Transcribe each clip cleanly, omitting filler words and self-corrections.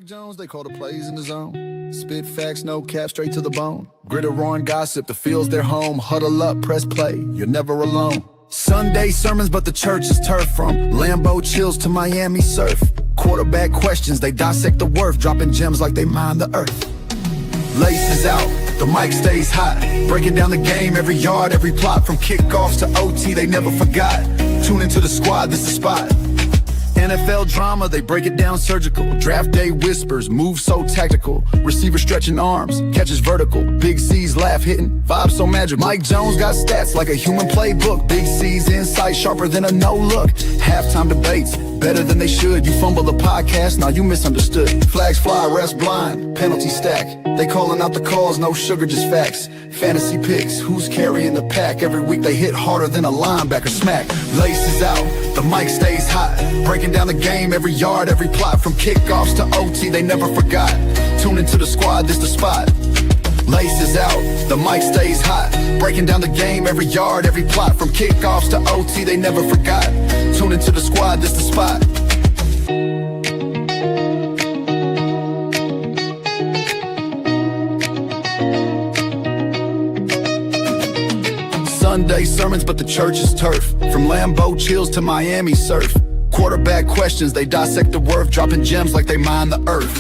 Mike Jones, they call the plays in the zone. Spit facts, no cap, straight to the bone. Gritter, roaring gossip, the field's their home. Huddle up, press play, you're never alone. Sunday sermons, but the church is turf. From Lambeau chills to Miami surf. Quarterback questions, they dissect the worth. Dropping gems like they mine the earth. Laces out, the mic stays hot. Breaking down the game, every yard, every plot. From kickoffs to OT, they never forgot. Tune into the squad, this is the spot. NFL drama, they break it down surgical. Draft day whispers, moves so tactical. Receiver stretching arms, catches vertical. Big C's laugh hitting, vibes so magical. Mike Jones got stats like a human playbook. Big C's insight sharper than a no look. Halftime debates, better than they should. You fumble the podcast, now you misunderstood. Flags fly, refs blind, penalty stack. They calling out the calls, no sugar, just facts. Fantasy picks, who's carrying the pack? Every week they hit harder than a linebacker smack. Laces out, the mic stays hot. Breaking down the game, every yard, every plot. From kickoffs to OT, they never forgot. Tune into the squad, this the spot. Laces out, the mic stays hot. Breaking down the game, every yard, every plot. From kickoffs to OT, they never forgot. Tune into the squad, this the spot. Sunday sermons, but the church is turf. From Lambeau chills to Miami surf. Quarterback questions, they dissect the worth. Dropping gems like they mine the earth.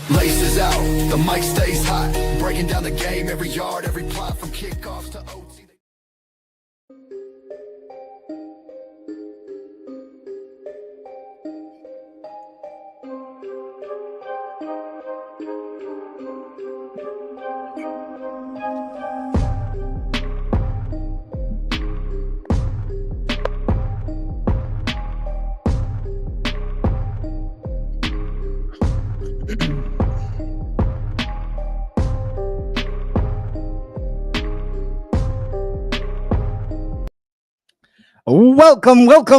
Laces out, the mic stays hot. Breaking down the game, every yard, every plot. From kickoffs to OT.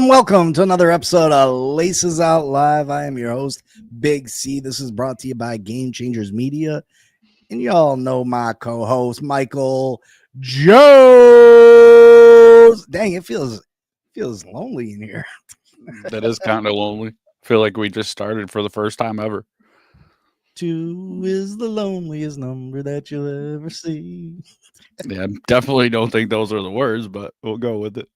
Welcome to another episode of Laces Out Live. I am your host, Big C. This is brought to you by Game Changers Media. And y'all know my co-host, Michael Jones. Dang, it feels lonely in here. That is kind of lonely. I feel like we just started for the first time ever. 2 is the loneliest number that you'll ever see. Yeah, I definitely don't think those are the words, but we'll go with it.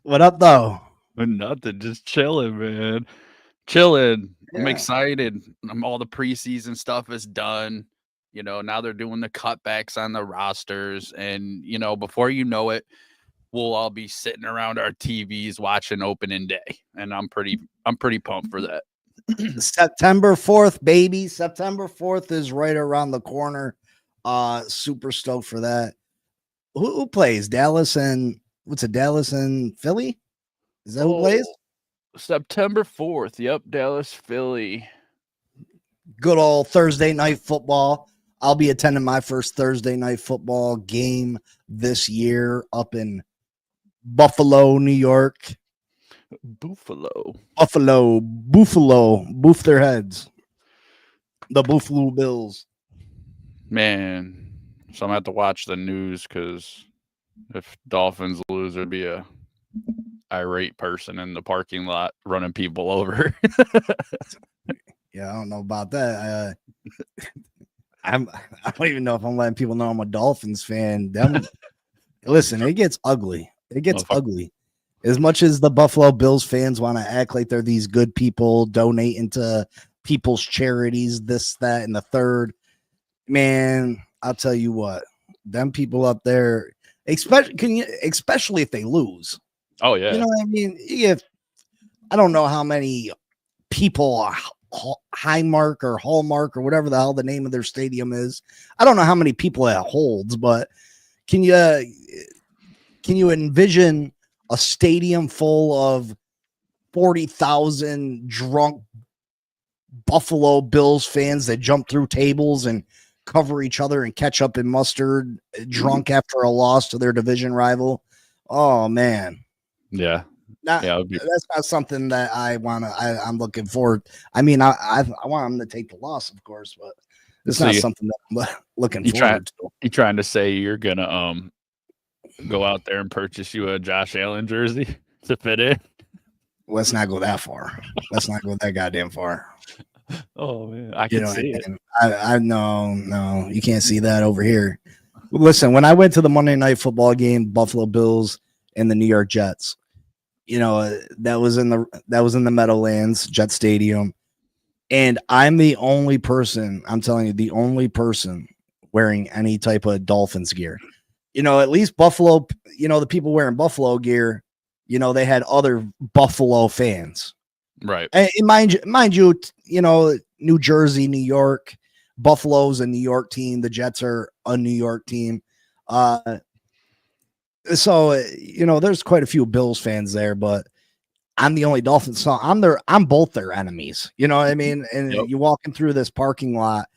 What up, though? Nothing, just chilling, man. Chilling. Yeah. I'm excited. All the preseason stuff is done. You know, now they're doing the cutbacks on the rosters. And, you know, before you know it, we'll all be sitting around our TVs watching opening day. And I'm pretty pumped for that. September 4th, baby. September 4th is right around the corner. Super stoked for that. Who plays? Dallas and Dallas and Philly? Is that who plays? September 4th. Yep, Dallas, Philly. Good old Thursday night football. I'll be attending my first Thursday night football game this year up in Buffalo, New York. Buffalo. Boof their heads. The Buffalo Bills. Man, so I'm gonna have to watch the news because if Dolphins lose, there'd be a irate person in the parking lot running people over. Yeah, I don't know about that. I don't even know if I'm letting people know I'm a Dolphins fan. Listen, it gets ugly. It gets ugly. As much as the Buffalo Bills fans want to act like they're these good people donating to people's charities, this, that, and the third, man, I'll tell you what, them people up there, especially if they lose. Oh, yeah. You know what I mean? I don't know how many people, Highmark or Hallmark or whatever the hell the name of their stadium is. I don't know how many people it holds, but can you envision a stadium full of 40,000 drunk Buffalo Bills fans that jump through tables and cover each other and catch up in mustard, drunk after a loss to their division rival? Oh, man. Yeah. That's not something that I'm looking forward. I mean, I want them to take the loss, of course, but it's not something that I'm looking forward to. You trying to say you're gonna go out there and purchase you a Josh Allen jersey to fit in? Let's not go that far. Let's not go that goddamn far. Oh man, I You can know, see it. and I no, you can't see that over here. Listen, when I went to the Monday Night Football game, Buffalo Bills and the New York Jets, that was in the Meadowlands Jet Stadium, and I'm the only person. I'm telling you, the only person wearing any type of Dolphins gear. At least Buffalo. The people wearing Buffalo gear. They had other Buffalo fans. Right. And mind you, New Jersey, New York, Buffalo's a New York team. The Jets are a New York team. So there's quite a few Bills fans there, but I'm the only Dolphins. So I'm both their enemies. You know what I mean? And Yep. you're walking through this parking lot,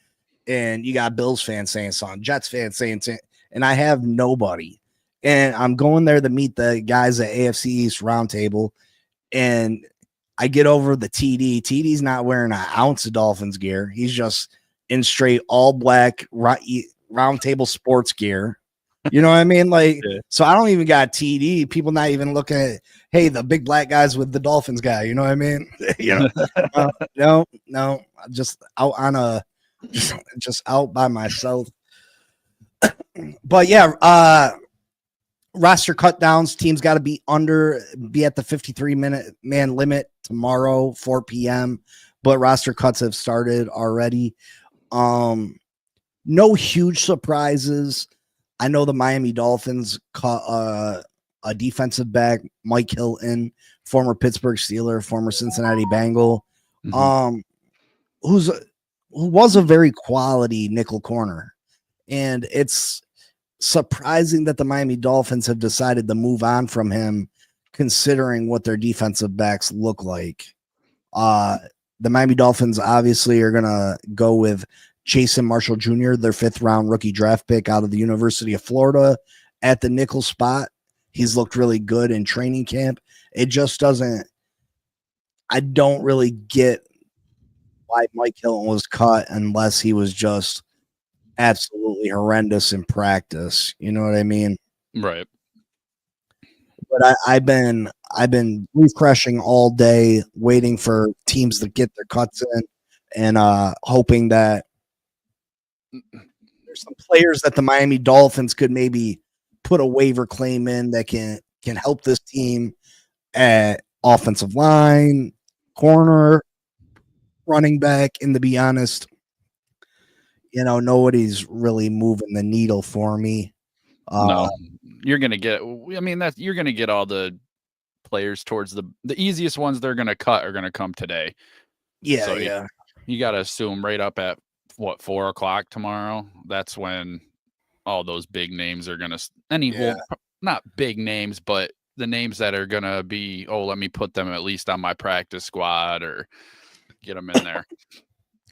and you got Bills fans saying something, Jets fans saying something, and I have nobody. And I'm going there to meet the guys at AFC East Roundtable, and I get over the TD. TD's not wearing an ounce of Dolphins gear. He's just in straight all black round table sports gear. You know what I mean? Like, Yeah. So I don't even got TD. People not even looking at, hey, the big black guys with the Dolphins guy. You know what I mean? No, just out on just out by myself. But yeah, roster cut downs. Teams got to be at the 53-minute man limit tomorrow, 4 p.m. But roster cuts have started already. No huge surprises. I know the Miami Dolphins cut a defensive back, Mike Hilton, former Pittsburgh Steeler, former Cincinnati Bengal, who was a very quality nickel corner. And it's surprising that the Miami Dolphins have decided to move on from him, considering what their defensive backs look like. The Miami Dolphins obviously are going to go with Jason Marshall Jr., their 5th round rookie draft pick out of the University of Florida at the nickel spot. He's looked really good in training camp. It just doesn't, I don't really get why Mike Hilton was cut unless he was just absolutely horrendous in practice. You know what I mean? Right. But I've been refreshing all day, waiting for teams to get their cuts in, and hoping that there's some players that the Miami Dolphins could maybe put a waiver claim in that can help this team at offensive line, corner, running back. And to be honest, nobody's really moving the needle for me. No, you're gonna get. I mean, you're gonna get all the players towards the easiest ones. They're gonna cut are gonna come today. Yeah, So yeah. You got to assume right up at 4 o'clock tomorrow. That's when all those big names are gonna. Not big names, but the names that are gonna be. Oh, let me put them at least on my practice squad or get them in there.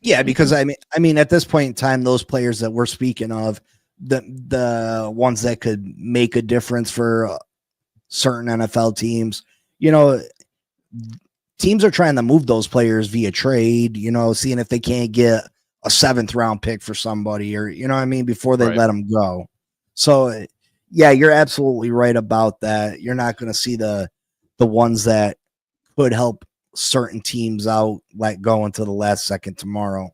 Yeah, because I mean, at this point in time, those players that we're speaking of, the ones that could make a difference for certain NFL teams, teams are trying to move those players via trade, seeing if they can't get a 7th round pick for somebody, or, you know what I mean, before they let them go. So yeah, you're absolutely right about that. You're not going to see the ones that could help certain teams out let go until the last second tomorrow.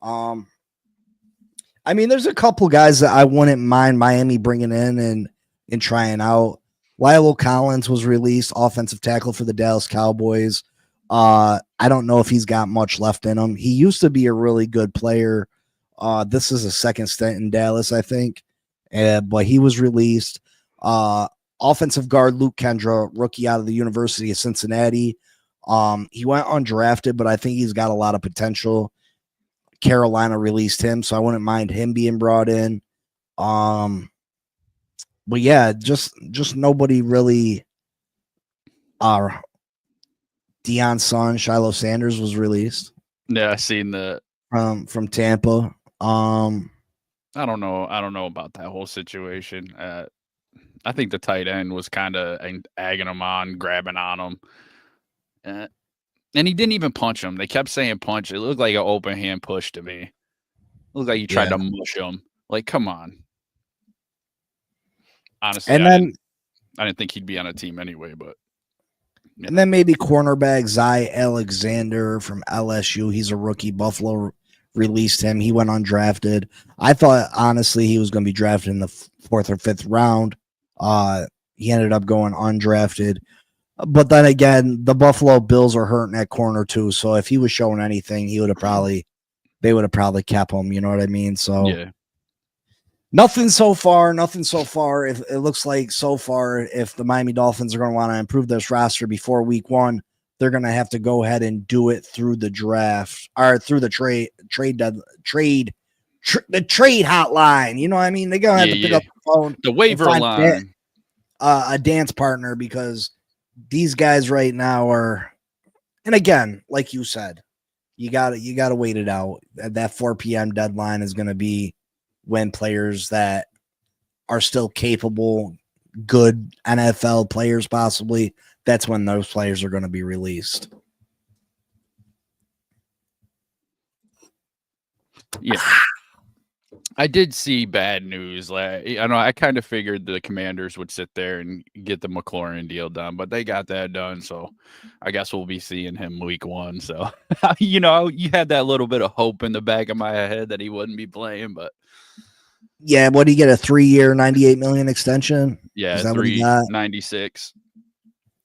I mean, there's a couple guys that I wouldn't mind Miami bringing in and trying out. Lyle Collins was released, offensive tackle for the Dallas Cowboys. I don't know if he's got much left in him. He used to be a really good player. This is a second stint in Dallas, I think. But he was released. Offensive guard Luke Kendra, rookie out of the University of Cincinnati. He went undrafted, but I think he's got a lot of potential. Carolina released him, so I wouldn't mind him being brought in. But yeah, just nobody really. Deion Son, Shiloh Sanders was released. Yeah, I seen the from Tampa. I don't know about that whole situation. I think the tight end was kind of egging him on, grabbing on him. And he didn't even punch him. They kept saying punch. It looked like an open hand push to me. It looked like he tried to mush him. Like, come on. Honestly, and then I didn't think he'd be on a team anyway, but Yeah. And then maybe cornerback Zy Alexander from LSU. He's a rookie. Buffalo released him. He went undrafted. I thought, honestly, he was going to be drafted in the 4th or 5th round. He ended up going undrafted. But then again, the Buffalo Bills are hurting at corner too. So if he was showing anything, they would have probably kept him. You know what I mean? So Yeah. nothing so far. If it looks like so far, if the Miami Dolphins are going to want to improve this roster before week 1, they're going to have to go ahead and do it through the draft or through the trade hotline. You know what I mean? They're going to have to pick up the phone, the waiver line, a dance partner, because these guys right now are, and again, like you said, you got to wait it out. That 4 p.m. deadline is going to be when players that are still capable, good NFL players, possibly, that's when those players are going to be released. Yeah. I did see bad news. I kind of figured the Commanders would sit there and get the McLaurin deal done, but they got that done. So I guess we'll be seeing him week 1. So, you had that little bit of hope in the back of my head that he wouldn't be playing, but yeah, what do you get, a 3-year, $98 million extension? Yeah, is that what he got? 96.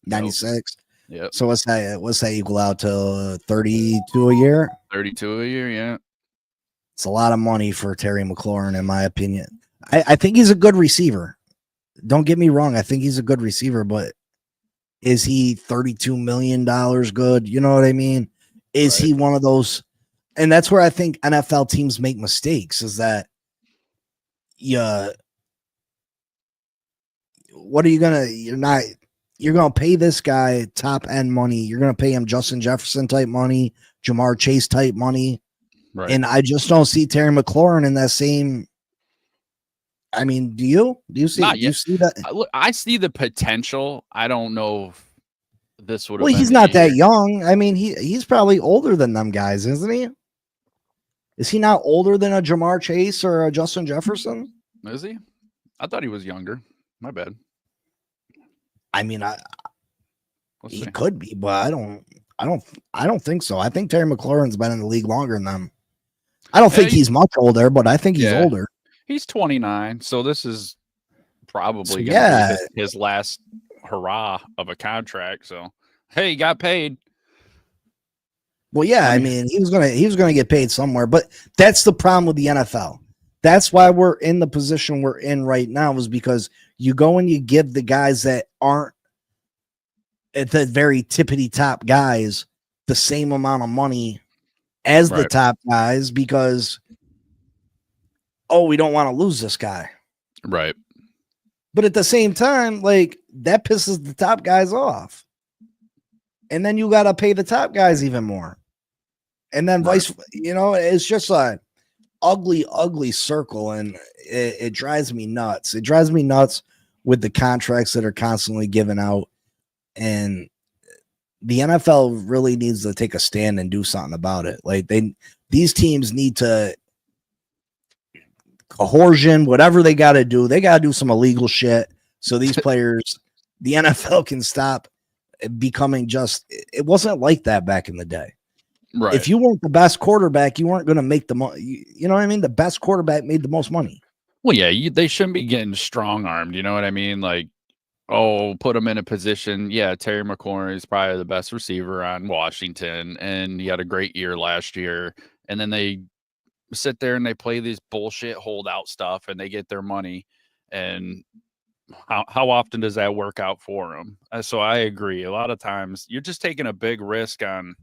96. Yep. So what's that equal out to 32 a year? 32 a year, yeah. It's a lot of money for Terry McLaurin, in my opinion. I think he's a good receiver. Don't get me wrong. I think he's a good receiver, but is he $32 million good? You know what I mean? Is he one of those? And that's where I think NFL teams make mistakes, is that what are you going to, you're going to pay this guy top end money. You're going to pay him Justin Jefferson type money, Jamar Chase type money. Right. And I just don't see Terry McLaurin in that same. I mean, do you see that? I see the potential. I don't know if this would have. Well, he's not that young. I mean, he's probably older than them guys, isn't he? Is he not older than a Jamar Chase or a Justin Jefferson? Is he? I thought he was younger. My bad. I mean, he could be, but I don't think so. I think Terry McLaurin's been in the league longer than them. I don't think he's much older, but I think he's older. He's 29, so this is probably his last hurrah of a contract. So, hey, he got paid. Well, yeah, I mean, he was gonna get paid somewhere, but that's the problem with the NFL. That's why we're in the position we're in right now, is because you go and you give the guys that aren't at the very tippity top guys the same amount of money as the top guys, because we don't want to lose this guy. Right. But at the same time, like, that pisses the top guys off. And then you got to pay the top guys even more. And then it's just a ugly circle. And it drives me nuts. It drives me nuts with the contracts that are constantly given out. And the NFL really needs to take a stand and do something about it. Like, these teams need to coercion, whatever they got to do. They got to do some illegal shit so these players, the NFL can stop becoming just. It wasn't like that back in the day. Right. If you weren't the best quarterback, you weren't going to make the money. You know what I mean? The best quarterback made the most money. Well, yeah, they shouldn't be getting strong armed. You know what I mean? Like, put him in a position. Yeah, Terry McLaurin is probably the best receiver on Washington, and he had a great year last year. And then they sit there and they play these bullshit holdout stuff, and they get their money. And how often does that work out for them? So I agree. A lot of times you're just taking a big risk on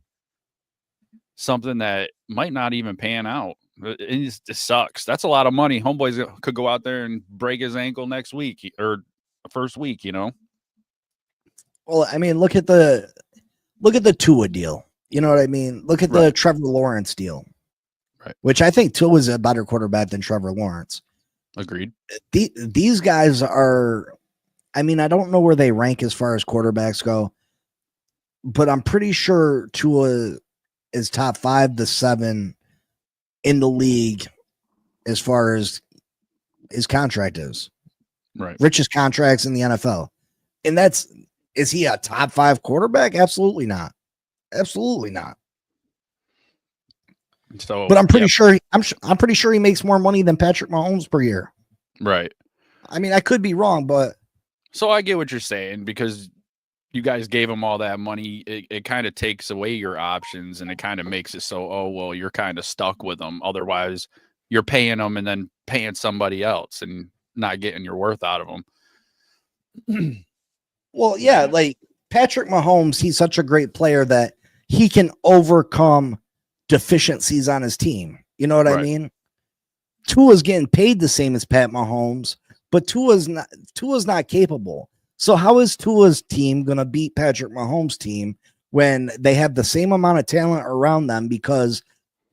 something that might not even pan out. It sucks. That's a lot of money. Homeboys could go out there and break his ankle next week or first week, Well, I mean, look at the Tua deal. You know what I mean? Look at the Trevor Lawrence deal, which I think Tua is a better quarterback than Trevor Lawrence. Agreed. These guys are, I mean, I don't know where they rank as far as quarterbacks go, but I'm pretty sure Tua is top 5 to 7 in the league as far as his contract is. Right. Richest contracts in the NFL. And that's Is he a top 5 quarterback? Absolutely not. Absolutely not. So, But I'm pretty sure I'm pretty sure he makes more money than Patrick Mahomes per year. right. I mean, I could be wrong, but So I get what you're saying because you guys gave him all that money. It kind of takes away your options and it kind of makes it so, oh, well, you're kind of stuck with them. Otherwise, you're paying them and then paying somebody else and not getting your worth out of them. well, yeah, like Patrick Mahomes, he's such a great player that he can overcome deficiencies on his team. You know what I Right. mean? Tua's getting paid the same as Pat Mahomes, but Tua's not capable. So how is Tua's team going to beat Patrick Mahomes' team when they have the same amount of talent around them because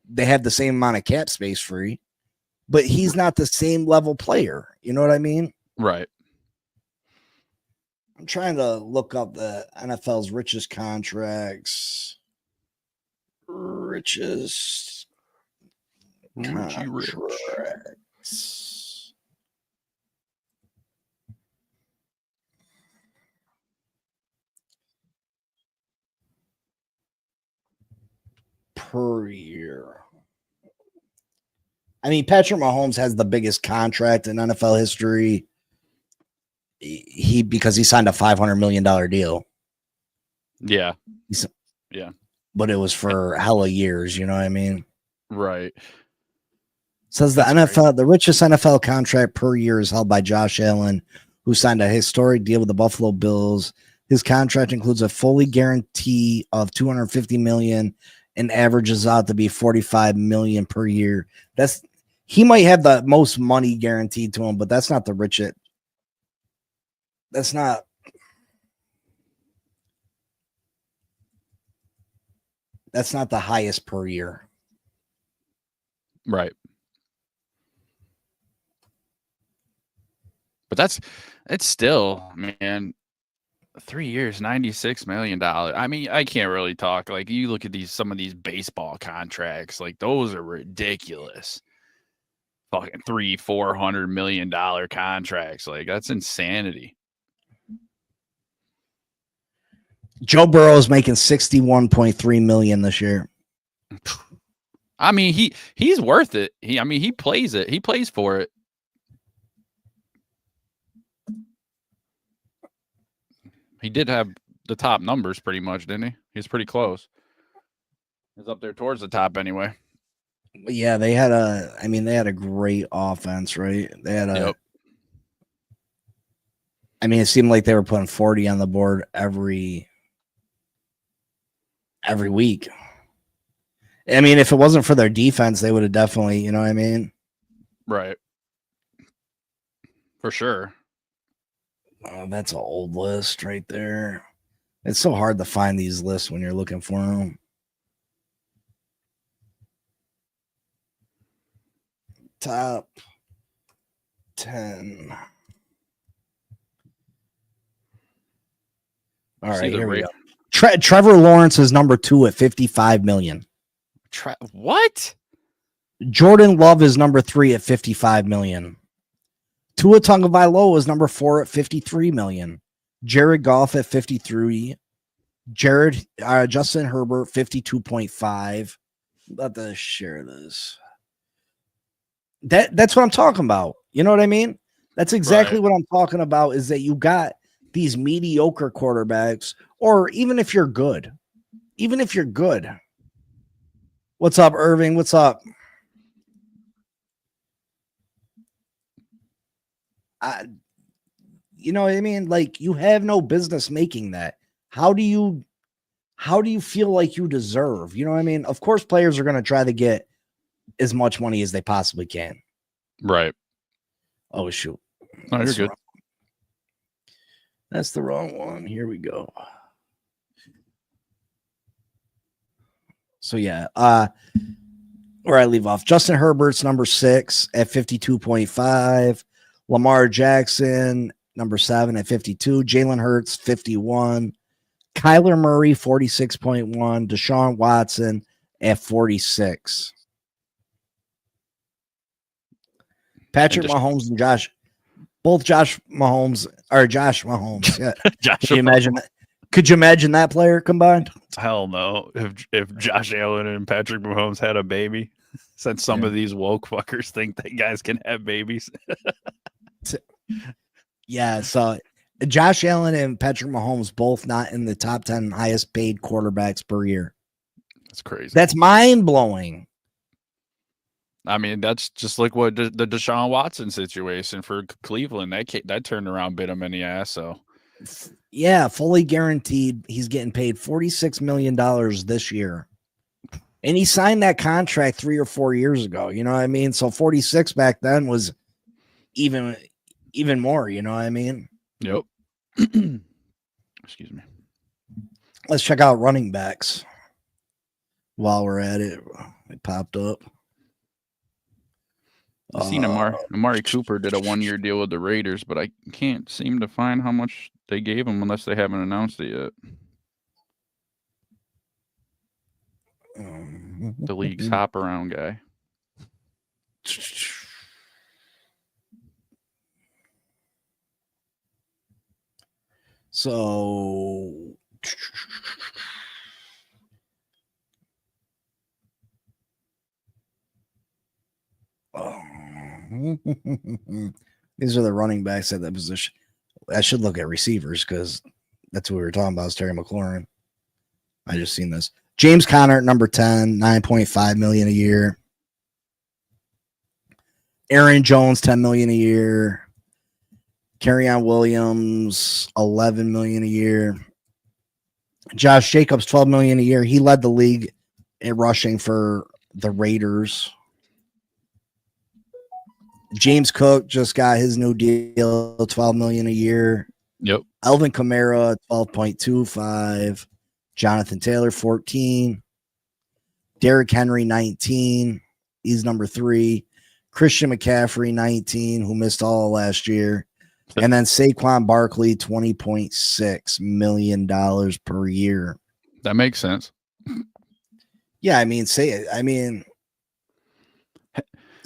they have the same amount of cap space free, but he's not the same level player. You know what I mean? Right. I'm trying to look up the NFL's richest contracts. Richest Richie Rich. contracts. Per year. I mean, Patrick Mahomes has the biggest contract in NFL history. Because he signed a $500 million deal, Yeah. but it was for hella years. You know what I mean? Right. Says the That's NFL, the richest NFL contract per year is held by Josh Allen, who signed a historic deal with the Buffalo Bills. His contract includes a fully guarantee of $250 million and averages out to be $45 million per year. He might have the most money guaranteed to him, but that's not the richest. That's not the highest per year. Right. But it's still, man, 3 years, $96 million. I mean, I can't really talk. Like, you look at some of these baseball contracts, like, those are ridiculous. Fucking $400 million contracts. Like, that's insanity. Joe Burrow is making $61.3 million this year. I mean, he's worth it. He plays it. He plays for it. He did have the top numbers pretty much, didn't he? He's pretty close. He's up there towards the top anyway. Yeah, they had a great offense, right? They had Yep. I mean, it seemed like they were putting 40 on the board every week. I mean, if it wasn't for their defense, they would have definitely, you know what I mean? Right. For sure. Oh, that's an old list right there. It's so hard to find these lists when you're looking for them. Top 10. All right, here we go. Trevor Lawrence is number 2 at $55 million. What? Jordan Love is number 3 at $55 million. Tua Tagovailoa is number 4 at $53 million. Jared Goff at 53. Justin Herbert 52.5. Let us share this. That's what I'm talking about. You know what I mean? That's exactly what I'm talking about. Is that you got these mediocre quarterbacks, or even if you're good, What's up, Irving? What's up? You know what I mean? Like, you have no business making that. How do you feel like you deserve? You know what I mean? Of course, players are going to try to get as much money as they possibly can. Right. Oh, shoot. No, you're good. That's the wrong one. Here we go. So, yeah. Where I leave off. Justin Herbert's number 6 at 52.5. Lamar Jackson, number 7 at 52. Jalen Hurts, 51. Kyler Murray, 46.1. Deshaun Watson at 46. Patrick Mahomes and Both Josh Mahomes. Yeah. Josh Could you imagine that? Could you imagine that player combined? Hell no. If Josh Allen and Patrick Mahomes had a baby, since some of these woke fuckers think that guys can have babies. Yeah, so Josh Allen and Patrick Mahomes both not in the top 10 highest paid quarterbacks per year. That's crazy. That's mind blowing. I mean, that's just like what the Deshaun Watson situation for Cleveland. That turned around, bit him in the ass. So, yeah, fully guaranteed. He's getting paid $46 million this year. And he signed that contract 3 or 4 years ago. You know what I mean? So 46 back then was even more. You know what I mean? Yep. Excuse me. Let's check out running backs while we're at it. It popped up. I've seen Amari Cooper did a 1-year deal with the Raiders, but I can't seem to find how much they gave him unless they haven't announced it yet. The league's hop around guy. So these are the running backs at that position. I should look at receivers because that's what we were talking about. Is Terry McLaurin. I just seen this. James Conner at number 10, $9.5 million a year. Aaron Jones, $10 million a year. Kerryon Williams, $11 million a year. Josh Jacobs, $12 million a year. He led the league in rushing for the Raiders. James Cook just got his new deal, $12 million a year. Yep. Alvin Kamara, 12.25. Jonathan Taylor, 14. Derrick Henry, 19. He's number 3. Christian McCaffrey, 19, who missed all last year. And then Saquon Barkley, $20.6 million per year. That makes sense. Yeah, I mean,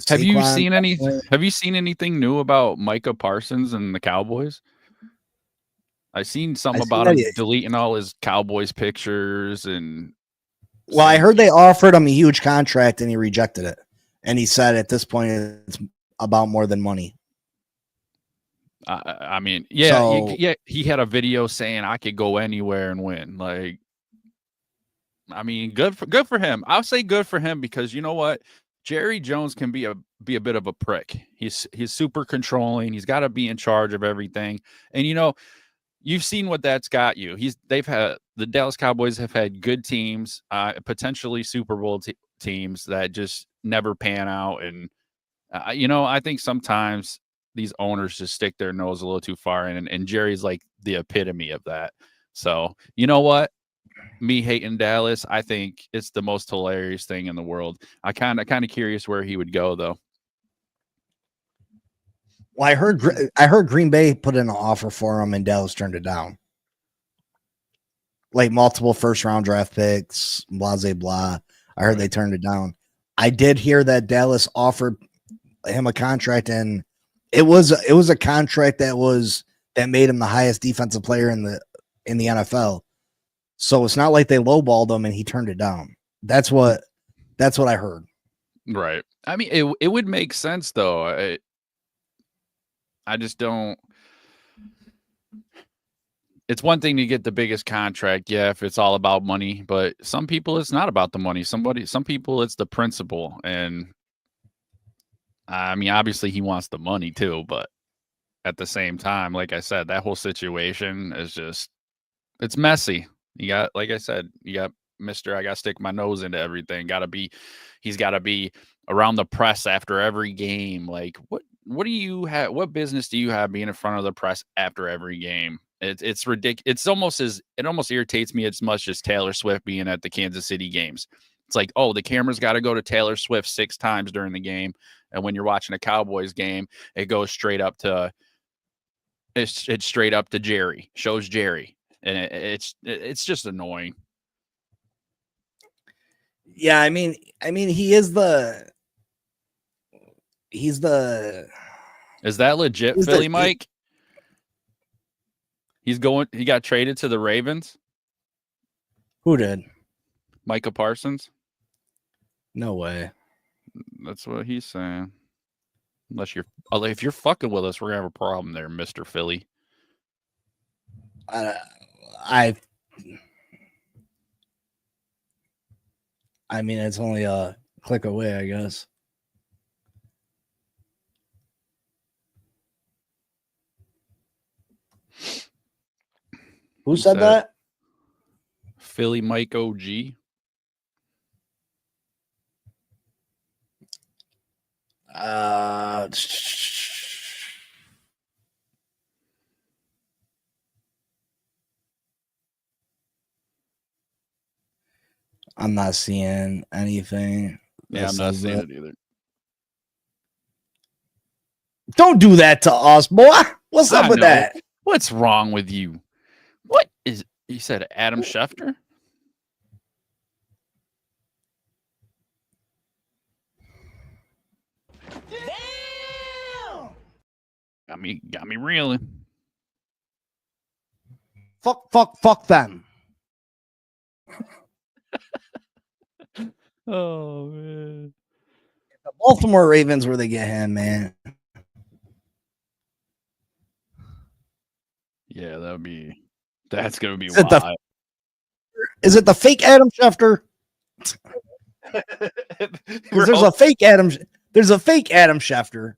have you seen anything new about Micah Parsons and the Cowboys? I seen about him deleting all his Cowboys pictures and. Well, I heard they offered him a huge contract and he rejected it. And he said at this point it's about more than money. I mean, yeah, so, he had a video saying I could go anywhere and win. Like, I mean, good for him. I'll say good for him because you know what, Jerry Jones can be a bit of a prick. He's super controlling. He's got to be in charge of everything. And you know, you've seen what that's got you. The Dallas Cowboys have had good teams, potentially Super Bowl teams that just never pan out. And you know, I think sometimes these owners just stick their nose a little too far in, and Jerry's like the epitome of that. So, you know what? Me hating Dallas, I think it's the most hilarious thing in the world. I kind of curious where he would go though. Well, I heard Green Bay put in an offer for him and Dallas turned it down. Like multiple first-round draft picks, blah, blah, blah. I heard they turned it down. I did hear that Dallas offered him a contract, and it was a contract that made him the highest defensive player in the NFL. So it's not like they lowballed him and he turned it down. That's what I heard. Right. I mean, it would make sense though. I just don't. It's one thing to get the biggest contract, yeah, if it's all about money, but some people it's not about the money. Some people it's the principle. And I mean, obviously he wants the money too, but at the same time, like I said, that whole situation is just, it's messy. You got, like I said, you got Mr. I got to stick my nose into everything. He's got to be around the press after every game. Like what do you have? What business do you have being in front of the press after every game? It's ridiculous. It almost irritates me as much as Taylor Swift being at the Kansas City games. It's like, oh, the camera's got to go to Taylor Swift 6 times during the game. And when you're watching a Cowboys game, it goes straight up to Jerry, shows Jerry. And it's just annoying. Yeah, I mean, he's the. It's Is that legit, Is Philly that- Mike? He got traded to the Ravens, Who did? Micah Parsons. No way. That's what he's saying. If you're fucking with us, we're gonna have a problem there, Mr. Philly. I mean, it's only a click away, I guess. Who said that? Philly Mike OG. I'm not seeing anything. Yeah, I'm not seeing it either. Don't do that to us, boy. What's up with that? What's wrong with you? What is you said Adam Schefter? Damn! Got me reeling. Fuck them. Oh man. The Baltimore Ravens, where they get him, man. Yeah, that's gonna be Is it wild. Is it the fake Adam Schefter? Because there's a fake Adam. There's a fake Adam Schefter.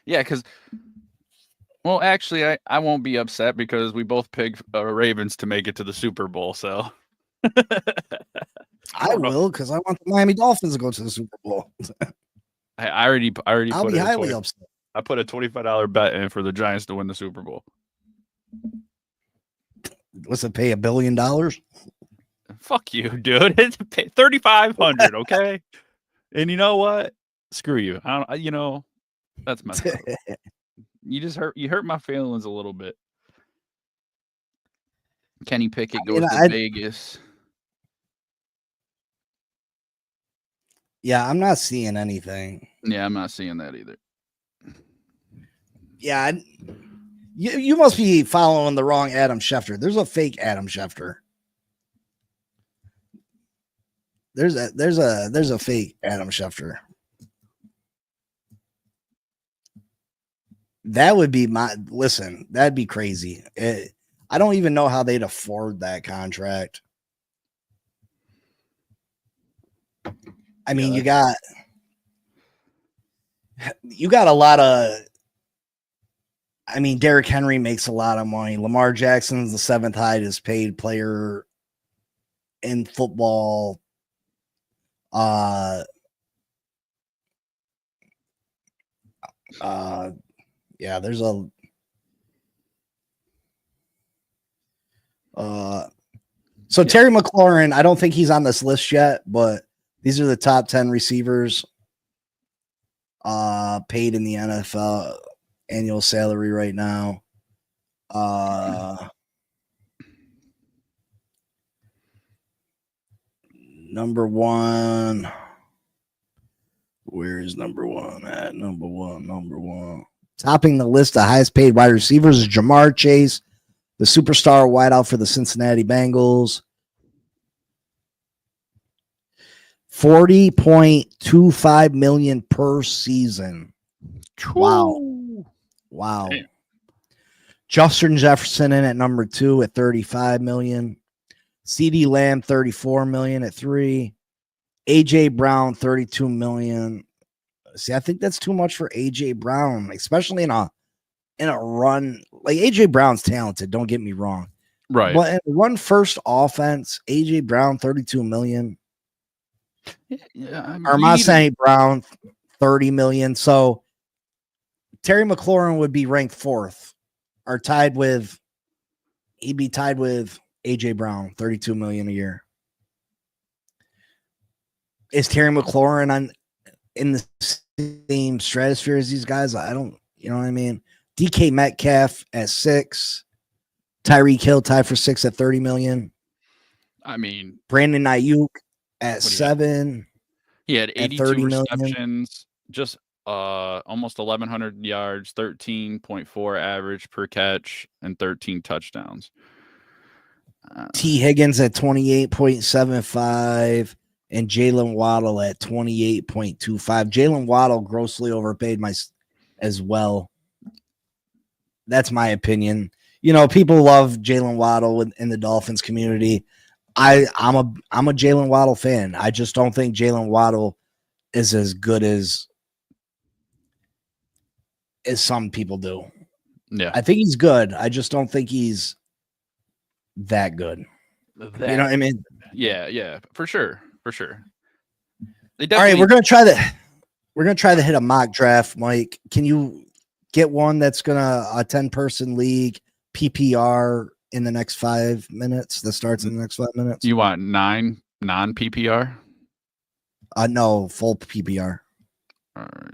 Yeah, because well, actually, I won't be upset because we both picked Ravens to make it to the Super Bowl. So I will, because I want the Miami Dolphins to go to the Super Bowl. I already I'll put be a highly 20 upset. I put a $25 bet in for the Giants to win the Super Bowl. What's it pay $1 billion? Fuck you, dude. It's $3,500, okay? And you know what? Screw you. I don't. You know, that's my. You hurt my feelings a little bit. Kenny Pickett goes to Vegas. Yeah, I'm not seeing anything. Yeah, I'm not seeing that either. Yeah, you must be following the wrong Adam Schefter. There's a fake Adam Schefter. There's a fake Adam Schefter. That would be that'd be crazy. I don't even know how they'd afford that contract. I mean, you got a lot of. I mean, Derrick Henry makes a lot of money. Lamar Jackson's the 7th highest paid player in football. Yeah, there's a so Terry McLaurin, I don't think he's on this list yet, but these are the top 10 receivers paid in the NFL annual salary right now. Number one. Where is number one at? Number one. Topping the list of highest paid wide receivers is Jamar Chase, the superstar wideout for the Cincinnati Bengals. $40.25 million per season. Wow. Damn. Justin Jefferson in at number 2 at $35 million. CeeDee Lamb $34 million at 3. AJ Brown $32 million. See, I think that's too much for AJ Brown, especially in a run. Like, AJ Brown's talented, don't get me wrong. Right. But in a run first offense, AJ Brown $32 million. Yeah, Armani Brown $30 million. So Terry McLaurin would be ranked 4th, or he'd be tied with AJ Brown, $32 million a year. Is Terry McLaurin in the same stratosphere as these guys? I don't, you know what I mean? DK Metcalf at 6. Tyreek Hill tied for 6 at $30 million. I mean, Brandon Ayuk at 7. He had 82 receptions. Just almost 1,100 yards, 13.4 average per catch, and 13 touchdowns. T. Higgins at 28.75 and Jalen Waddle at 28.25. Jalen Waddle grossly overpaid as well. That's my opinion. You know, people love Jalen Waddle in the Dolphins community. I'm a Jalen Waddle fan. I just don't think Jalen Waddle is as good as some people do. Yeah. I think he's good. I just don't think he's that good. You know what I mean? Yeah, for sure. For sure. All right, we're gonna try to hit a mock draft, Mike. Can you get one that's gonna a 10-person league PPR in the next 5 minutes? That starts in the next 5 minutes. You want 9 non-PPR? No, full PPR. All right.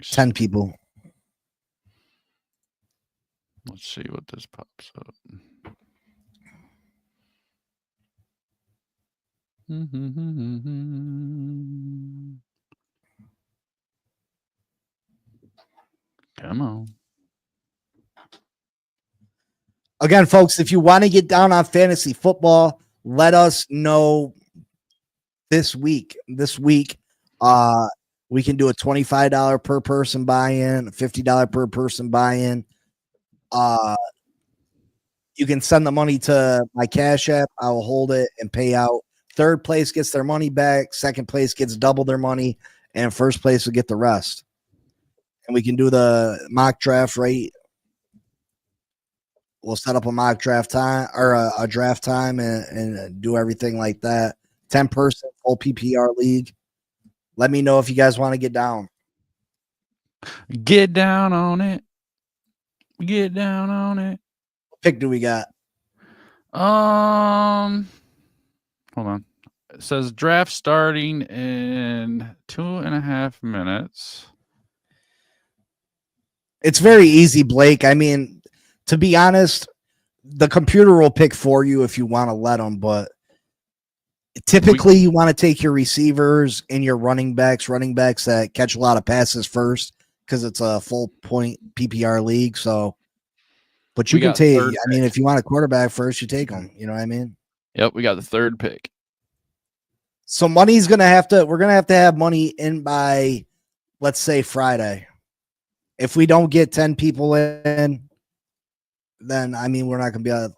10 people. Let's see what this pops up. Come on. Again, folks, if you want to get down on fantasy football, let us know this week. We can do a $25 per person buy-in, a $50 per person buy-in. You can send the money to my Cash App. I will hold it and pay out. Third place gets their money back. Second place gets double their money, and first place will get the rest. And we can do the mock draft right. We'll set up a mock draft time or a draft time and do everything like that. 10-person full PPR league. Let me know if you guys want to get down. Get down on it. Get down on it. What pick do we got? Hold on. It says draft starting in 2.5 minutes. It's very easy, Blake. I mean, to be honest, the computer will pick for you if you want to let them, but typically you want to take your receivers and your running backs that catch a lot of passes first because it's a full point PPR league. So, but you can take, I mean, if you want a quarterback first, you take them. You know what I mean? Yep, we got the third pick. So we're going to have money in by, let's say, Friday. If we don't get 10 people in, then I mean we're not gonna be able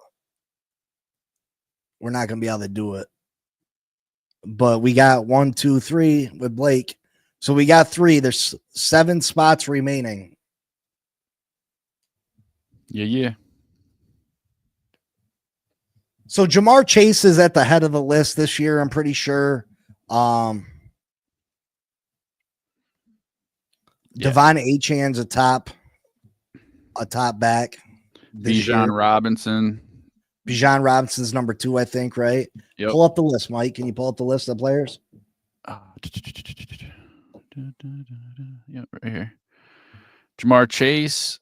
to do it. But we got 1, 2, 3 with Blake. So we got 3. There's 7 spots remaining. Yeah. So Jamar Chase is at the head of the list this year, I'm pretty sure. Devon Achan's a top back. Bijan Robinson. Bijan Robinson's number 2, I think, right? Yep. Pull up the list, Mike. Can you pull up the list of players? Yep, right here. Jamar Chase.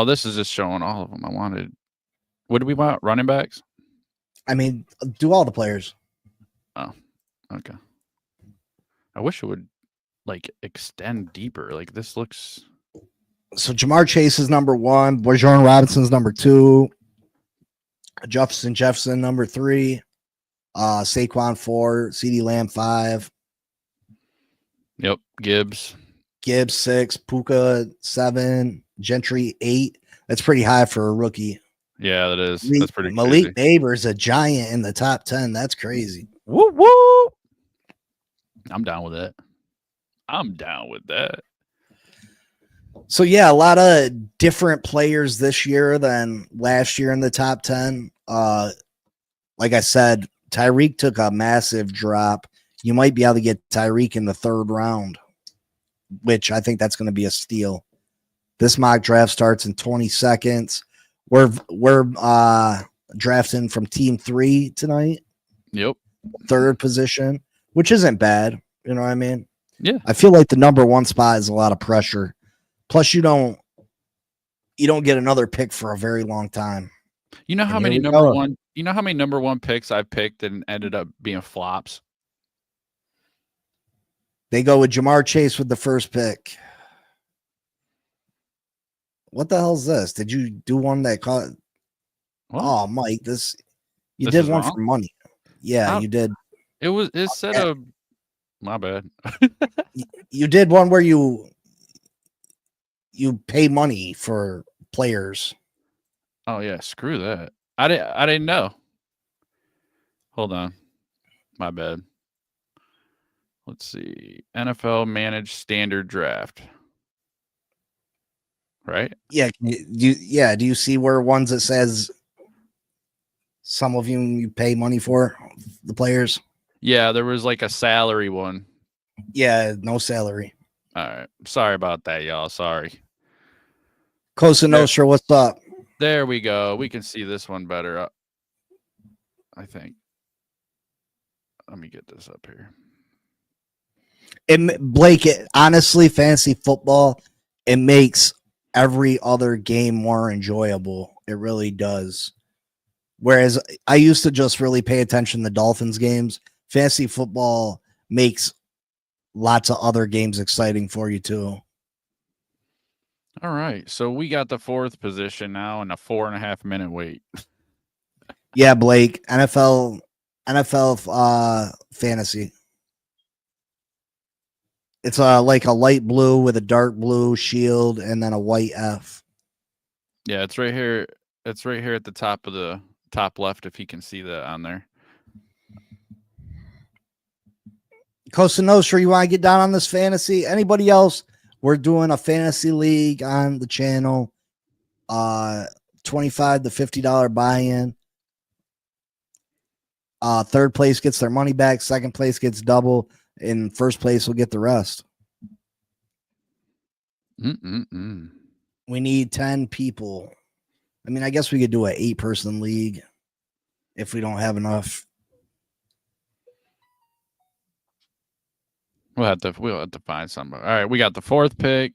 This is just showing all of them. What do we want? Running backs? I mean, do all the players. Oh, okay. I wish it would extend deeper. Like this looks. So Jamar Chase is number 1. Bijan Robinson's number 2. Justin Jefferson number 3. Saquon 4. CeeDee Lamb 5. Yep. Gibbs 6. Puka 7. Gentry 8. That's pretty high for a rookie. Yeah, that is. That's pretty Malik Neighbors a giant in the top 10. That's crazy. Woo woo. I'm down with that. So yeah, a lot of different players this year than last year in the top 10. Like I said, Tyreek took a massive drop. You might be able to get Tyreek in the 3rd round, which I think that's going to be a steal. This mock draft starts in 20 seconds. We're drafting from team 3 tonight. Yep. 3rd position, which isn't bad. You know what I mean? Yeah. I feel like the number 1 spot is a lot of pressure. Plus, you don't get another pick for a very long time. You know how many number 1? You know how many number 1 picks I picked and ended up being flops? They go with Jamar Chase with the first pick. What the hell's this? Did you do one that caught? What? Oh, Mike, this you This did is one wrong? for money. Yeah, How- you did. It said a. My bad. You did one where you pay money for players. Oh yeah, screw that. I didn't know. Hold on. My bad. Let's see. NFL managed standard draft. Right? Yeah, do you see where ones that says some of you pay money for the players? Yeah, there was like a salary one. Yeah, no salary. All right. Sorry about that, y'all. Sorry. Cosa Nostra, what's up? There we go. We can see this one better. I think. Let me get this up here. Blake, honestly, fantasy football, it makes every other game more enjoyable. It really does. Whereas I used to just really pay attention to Dolphins games. Fantasy football makes lots of other games exciting for you too. All right. So we got the 4th position now and a 4.5 minute wait. Yeah, Blake, NFL fantasy. It's like a light blue with a dark blue shield and then a white F. Yeah, it's right here. It's right here at the top of the top left, if you can see that on there. Cosa Nostra, you want to get down on this fantasy? Anybody else? We're doing a fantasy league on the channel. $25 to $50 buy-in. Third place gets their money back. Second place gets double. And first place will get the rest. We need 10 people. I mean, I guess we could do an 8-person league if we don't have enough. We'll have to find somebody. All right, we got the 4th pick.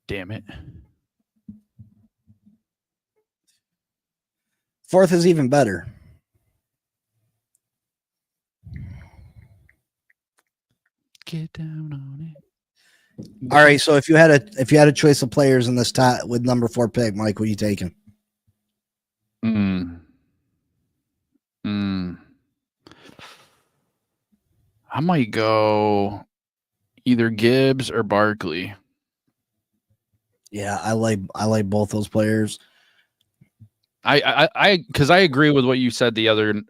Damn it. 4th is even better. Get down on it. All right, so if you had a choice of players in this top with number 4 pick, Mike, what are you taking? I might go either Gibbs or Barkley. Yeah, I like both those players. Because I agree with what you said the other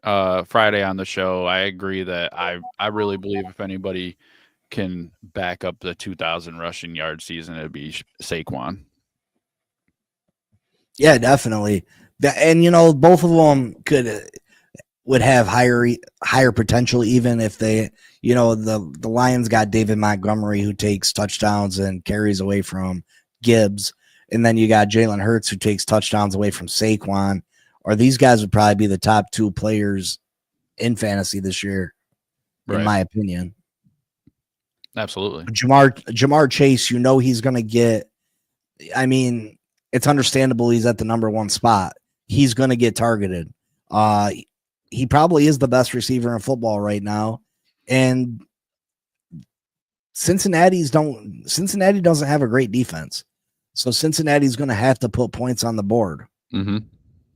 Friday on the show. I agree that I really believe if anybody can back up the 2,000 rushing yard season, it'd be Saquon. Yeah, definitely. And both of them would have higher potential, even if they, the Lions got David Montgomery, who takes touchdowns and carries away from Gibbs, and then you got Jalen Hurts, who takes touchdowns away from Saquon. Or these guys would probably be the top 2 players in fantasy this year, in my opinion. Absolutely. Jamar Chase, he's going to get. I mean, it's understandable he's at the number 1 spot. He's going to get targeted. He probably is the best receiver in football right now, and Cincinnati doesn't have a great defense, so Cincinnati's going to have to put points on the board. Mm-hmm.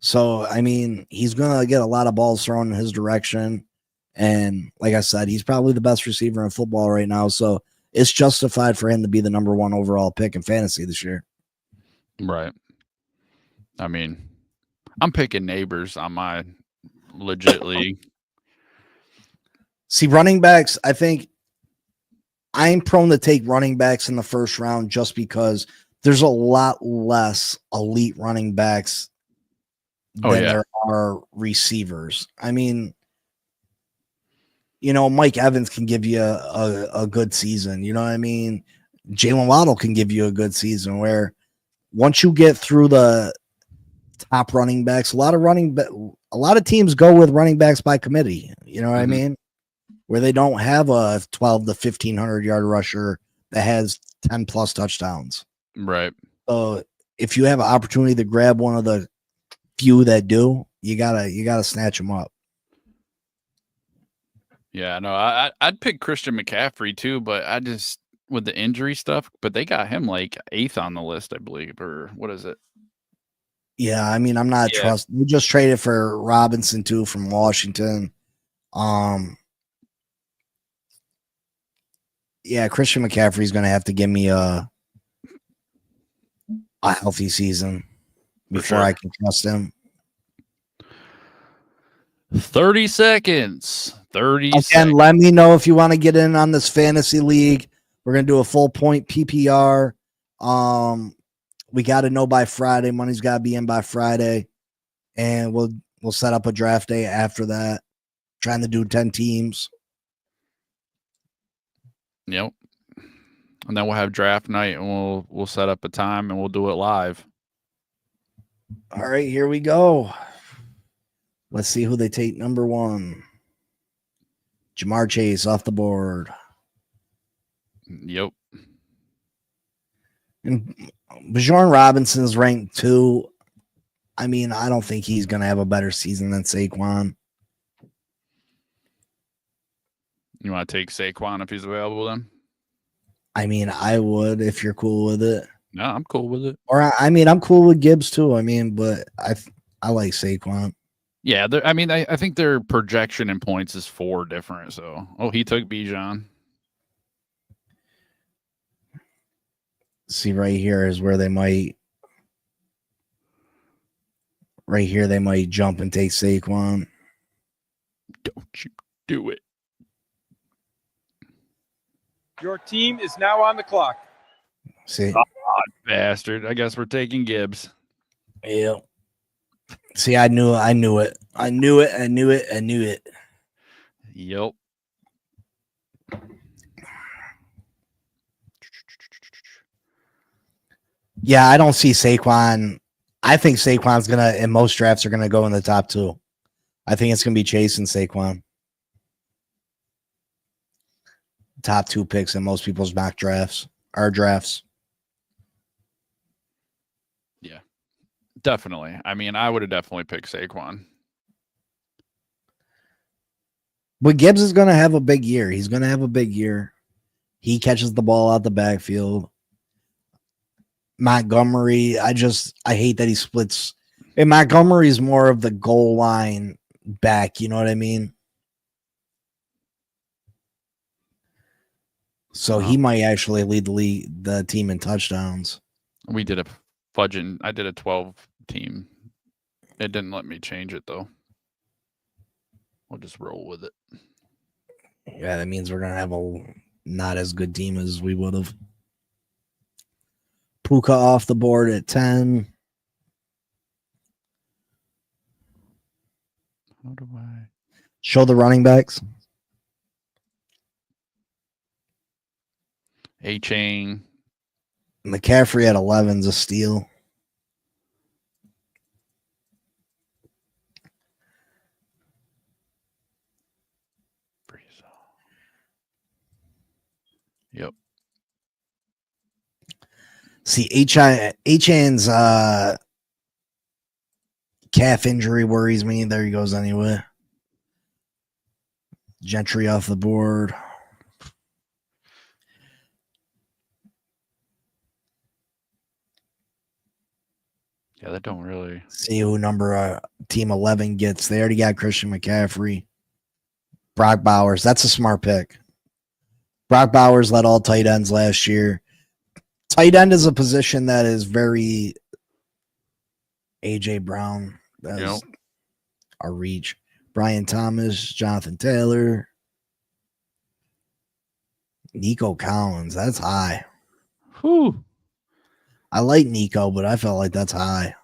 So I mean, he's going to get a lot of balls thrown in his direction, and like I said, he's probably the best receiver in football right now. So it's justified for him to be the number 1 overall pick in fantasy this year. Right. I mean, I'm picking Neighbors on my legit league. See, running backs, I think I'm prone to take running backs in the first round just because there's a lot less elite running backs than there are receivers. I mean, Mike Evans can give you a good season. You know what I mean? Jalen Waddle can give you a good season, where once you get through the top running backs, a lot of teams go with running backs by committee. You know what I mean? Where they don't have a 12 to 1,500 yard rusher that has 10 plus touchdowns. Right. So if you have an opportunity to grab one of the few that do, you gotta snatch them up. Yeah, no, I'd pick Christian McCaffrey too, but I just with the injury stuff. But they got him like 8th on the list, I believe, or what is it? Yeah, I mean, I'm not Yeah. trust. We just traded for Robinson too from Washington. Yeah, Christian McCaffrey's going to have to give me a healthy season before I can trust him. 30 seconds. 30 Again, seconds. let me know if you want to get in on this fantasy league. We're going to do a full point PPR. We got to know by Friday. Money's got to be in by Friday, and we'll set up a draft day after that. Trying to do 10 teams. Yep. And then we'll have draft night, and we'll set up a time, and we'll do it live. All right, here we go. Let's see who they take number 1. Jamar Chase off the board. Yep. And Bijan Robinson's ranked 2. I mean, I don't think he's going to have a better season than Saquon. You want to take Saquon if he's available then? I mean, I would if you're cool with it. No, I'm cool with it. Or I mean, I'm cool with Gibbs too. I mean, but I like Saquon. Yeah, I mean, I think their projection in points is 4 different. So, he took Bijan. See, right here is where they might. Right here, they might jump and take Saquon. Don't you do it. Your team is now on the clock. See, Bastard. I guess we're taking Gibbs. yeah. See, I knew it. Yep. Yeah, I don't see Saquon. I think Saquon's gonna, in most drafts, are gonna go in the top 2. I think it's gonna be Chase and Saquon. Top 2 picks in most people's mock drafts. Our drafts. Yeah. Definitely. I mean, I would have definitely picked Saquon. But Gibbs is gonna have a big year. He's gonna have a big year. He catches the ball out the backfield. Montgomery, I hate that he splits. And Montgomery's more of the goal line back, you know what I mean? So he might actually lead the team in touchdowns. We did I did a 12 team. It didn't let me change it though. We'll just roll with it. Yeah, that means we're gonna have a not as good team as we would have. Puka off the board at 10. How do I Show the running backs. A-Chain? McCaffrey at 11's a steal. Yep. See, H.N.'s calf injury worries me. There he goes anyway. Gentry off the board. Yeah, that don't really. See who number team 11 gets. They already got Christian McCaffrey. Brock Bowers. That's a smart pick. Brock Bowers led all tight ends last year. Tight end is a position that is very A.J. Brown. That's our reach. Brian Thomas, Jonathan Taylor, Nico Collins. That's high. Whew. I like Nico, but I felt like that's high.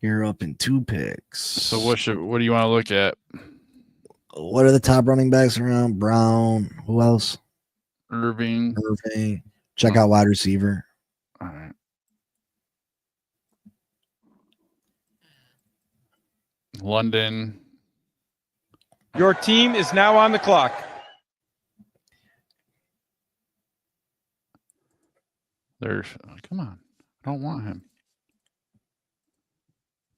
You're up in 2 picks. So what do you want to look at? What are the top running backs around? Brown. Who else? Irving. Check out wide receiver. All right. London. Your team is now on the clock. Come on. I don't want him.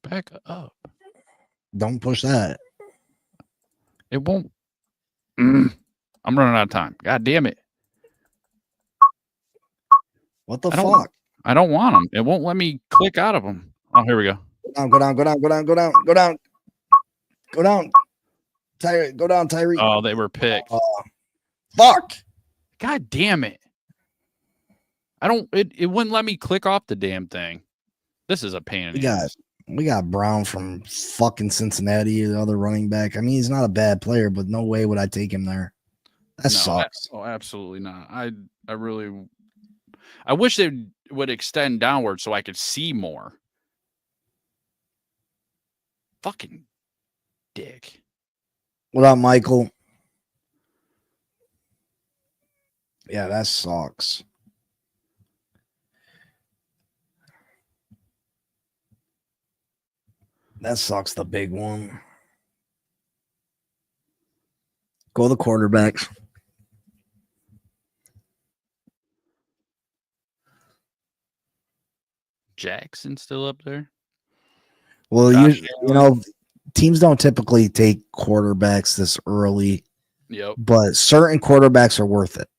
Back up. Don't push that. It won't. I'm running out of time. God damn it. What the I don't- fuck? I don't want them. It won't let me click out of them. Oh, here we go. Go down. Tyree, go down, Tyree. Oh, they were picked. Fuck. God damn it. It wouldn't let me click off the damn thing. This is a pain in the ass. We got Brown from fucking Cincinnati, the other running back. I mean, he's not a bad player, but no way would I take him there. That sucks. Absolutely not. I wish they would extend downward so I could see more. Fucking dick. What up, Michael? Yeah, that sucks. That sucks, the big one. Go the quarterbacks. Jackson still up there? Well, Josh you know, teams don't typically take quarterbacks this early, Yep. but certain quarterbacks are worth it.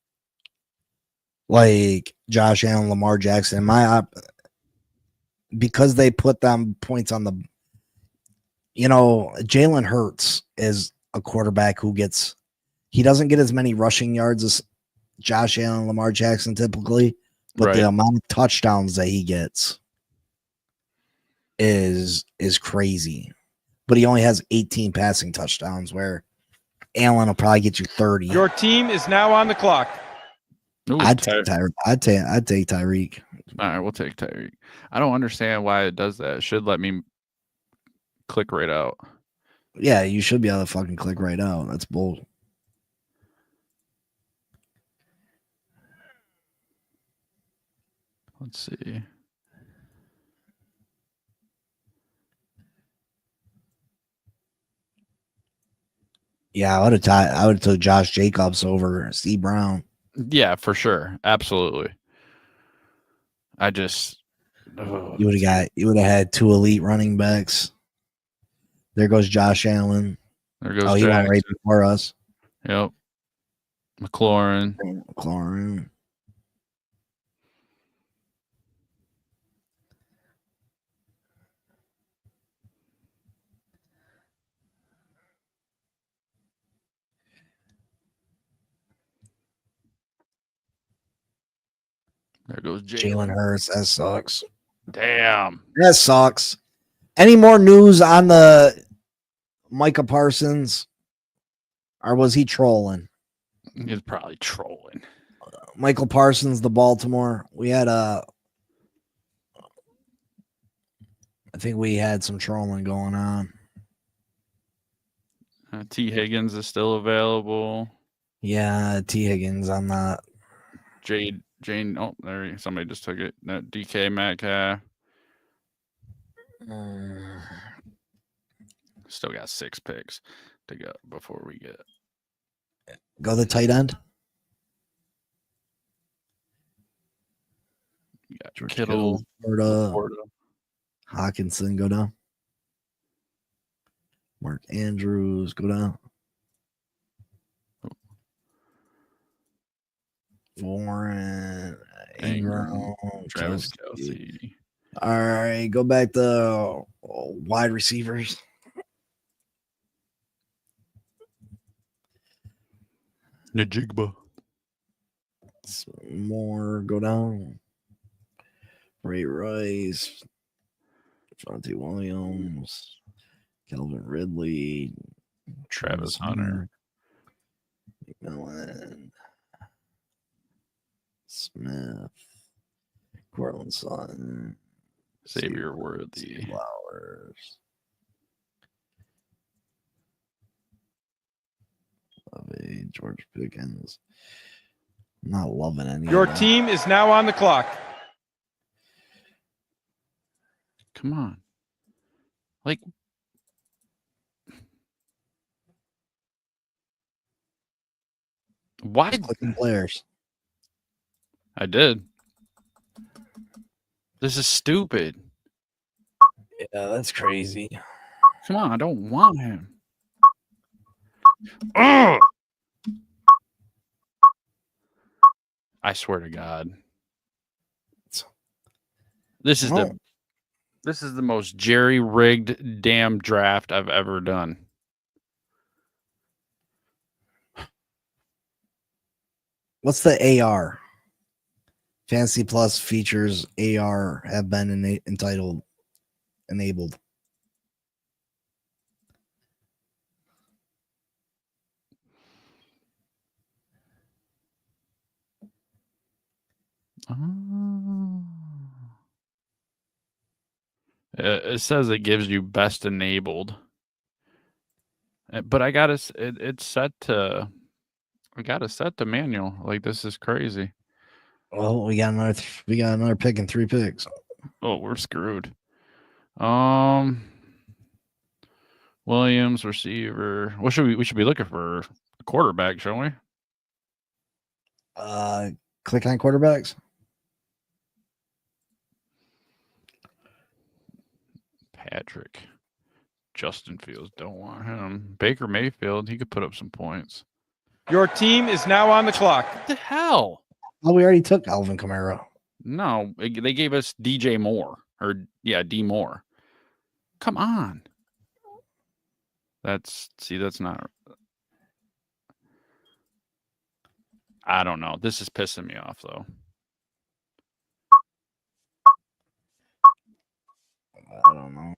Like Josh Allen, Lamar Jackson, because they put them points on the, Jalen Hurts is a quarterback he doesn't get as many rushing yards as Josh Allen, Lamar Jackson typically, but the amount of touchdowns that he gets is crazy. But he only has 18 passing touchdowns, where Allen will probably get you 30. Your team is now on the clock. Ooh, I'd take Tyreek. All right, we'll take Tyreek. I don't understand why it does that. It should let me click right out. Yeah, you should be able to fucking click right out. That's bull. Let's see. Yeah, I would have took Josh Jacobs over C. Brown. Yeah, for sure. Absolutely. I just You would have had two elite running backs. There goes Josh Allen. There goes he went right before us. Yep. McLaurin. There goes Jalen Hurts. That sucks. Damn. That sucks. Any more news on the Micah Parsons? Or was he trolling? He's probably trolling. Michael Parsons, the Baltimore. I think we had some trolling going on. T. Higgins is still available. Yeah, T. Higgins. I'm not. Jane. Oh, there. Somebody just took it. No, DK Metcalf. Still got 6 picks to go before we get. Go the tight end. You got Kittle, Porta. Hawkinson, go down. Mark Andrews, go down. Warren, Ingram, Travis Kelce. All right, go back to wide receivers. Najigba. More, go down. Ray Rice, Jonte Williams, Calvin Ridley, Travis Hunter, McMillan, Smith, Cortland Sutton, Xavier Worthy, Flowers, Lovey, George Pickens. I'm not loving any. Your team is now on the clock. Come on. Like, why? Clicking players. I did. This is stupid. Yeah, that's crazy. Come on, I don't want him. Ugh! I swear to God. This is the most jerry-rigged damn draft I've ever done. What's the AR? Fantasy Plus features AR have been enabled. It says it gives you best enabled, but I got it's set to. I got it set to manual. Like, this is crazy. Well, we got another pick and 3 picks. Oh, we're screwed. Williams, receiver. What should we should be looking for? A quarterback, shouldn't we? Click on quarterbacks. Patrick. Justin Fields, don't want him. Baker Mayfield, he could put up some points. Your team is now on the clock. What the hell? Oh, we already took Alvin Kamara. No, they gave us DJ Moore. D Moore. Come on. That's not. I don't know. This is pissing me off, though. I don't know.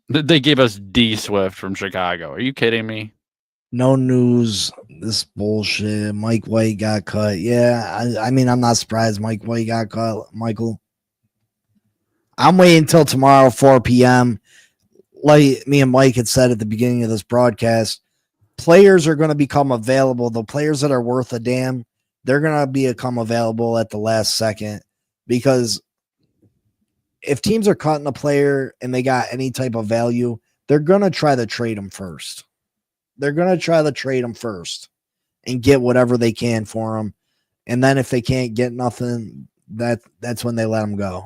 They gave us D Swift from Chicago. Are you kidding me? No news. This bullshit. Mike White got cut. Yeah, I mean, I'm not surprised Mike White got cut, Michael. I'm waiting until tomorrow, 4 p.m. Like me and Mike had said at the beginning of this broadcast, players are going to become available. The players that are worth a damn, they're going to become available at the last second, because if teams are cutting a player and they got any type of value, they're going to try to trade them first. They're going to try to trade them first and get whatever they can for them. And then if they can't get nothing, that's when they let them go.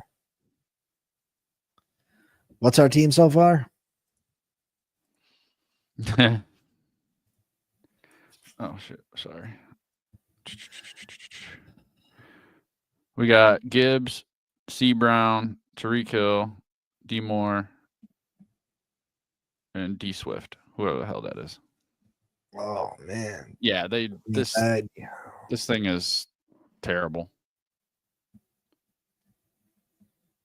What's our team so far? Oh, shit. Sorry. We got Gibbs, C. Brown, Tariq Hill, D. Moore, and D. Swift. Whoever the hell that is. Oh, man. Yeah, this thing is terrible.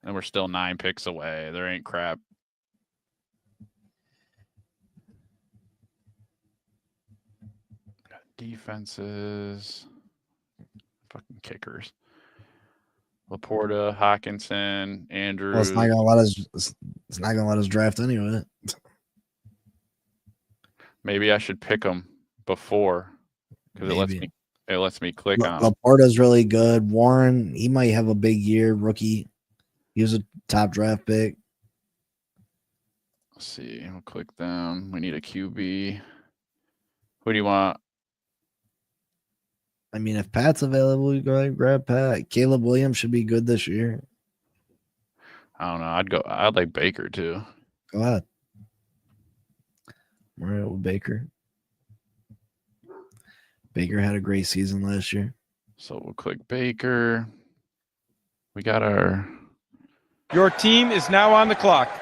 And we're still 9 picks away. There ain't crap. Defenses. Fucking kickers. Laporta, Hawkinson, Andrews. Well, it's not gonna let us draft anyway. Maybe I should pick them before, because it lets me click on. Laporta's really good. Warren, he might have a big year. Rookie, he was a top draft pick. Let's see. We'll click them. We need a QB. Who do you want? I mean, if Pat's available, you go ahead and grab Pat. Caleb Williams should be good this year. I don't know. I'd like Baker too. Go ahead. We're at with Baker. Baker had a great season last year. So we'll click Baker. We got Your team is now on the clock.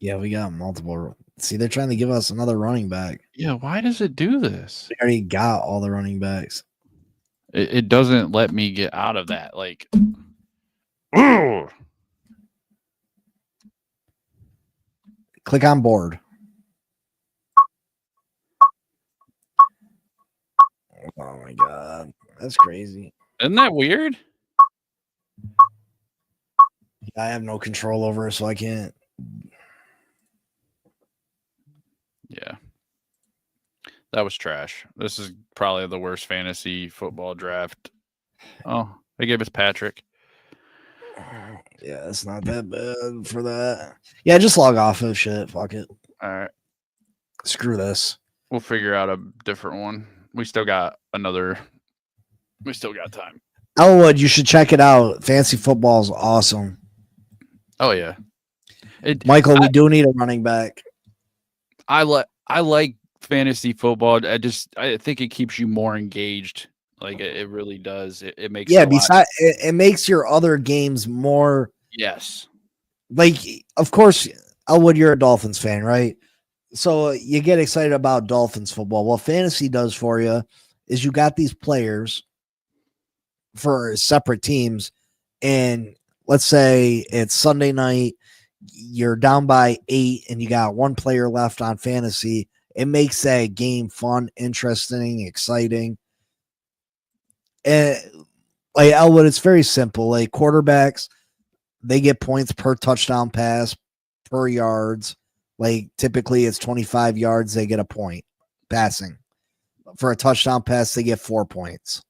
Yeah, we got multiple. See, they're trying to give us another running back. Yeah, why does it do this? We already got all the running backs. It doesn't let me get out of that. Like, ugh. Click on board. Oh my god, that's crazy. Isn't that weird? I have no control over it, so I can't. Yeah. That was trash. This is probably the worst fantasy football draft. Oh, they gave us Patrick. Yeah, it's not that bad for that. Yeah, just log off of shit. Fuck it. All right. Screw this. We'll figure out a different one. We still got time. Elwood, you should check it out. Fantasy football is awesome. Oh yeah. Michael, we do need a running back. I like fantasy football. I think it keeps you more engaged. Like it really does. It makes Besides, it makes your other games more. Yes. Like, of course, Elwood, you're a Dolphins fan, right? So you get excited about Dolphins football. What fantasy does for you is you got these players for separate teams, and let's say it's Sunday night, you're down by 8 and you got one player left on fantasy. It makes that game fun, interesting, exciting. And like Elwood, it's very simple. Like quarterbacks, they get points per touchdown pass, per yards. Like typically it's 25 yards, they get a point passing. For a touchdown pass, they get 4 points.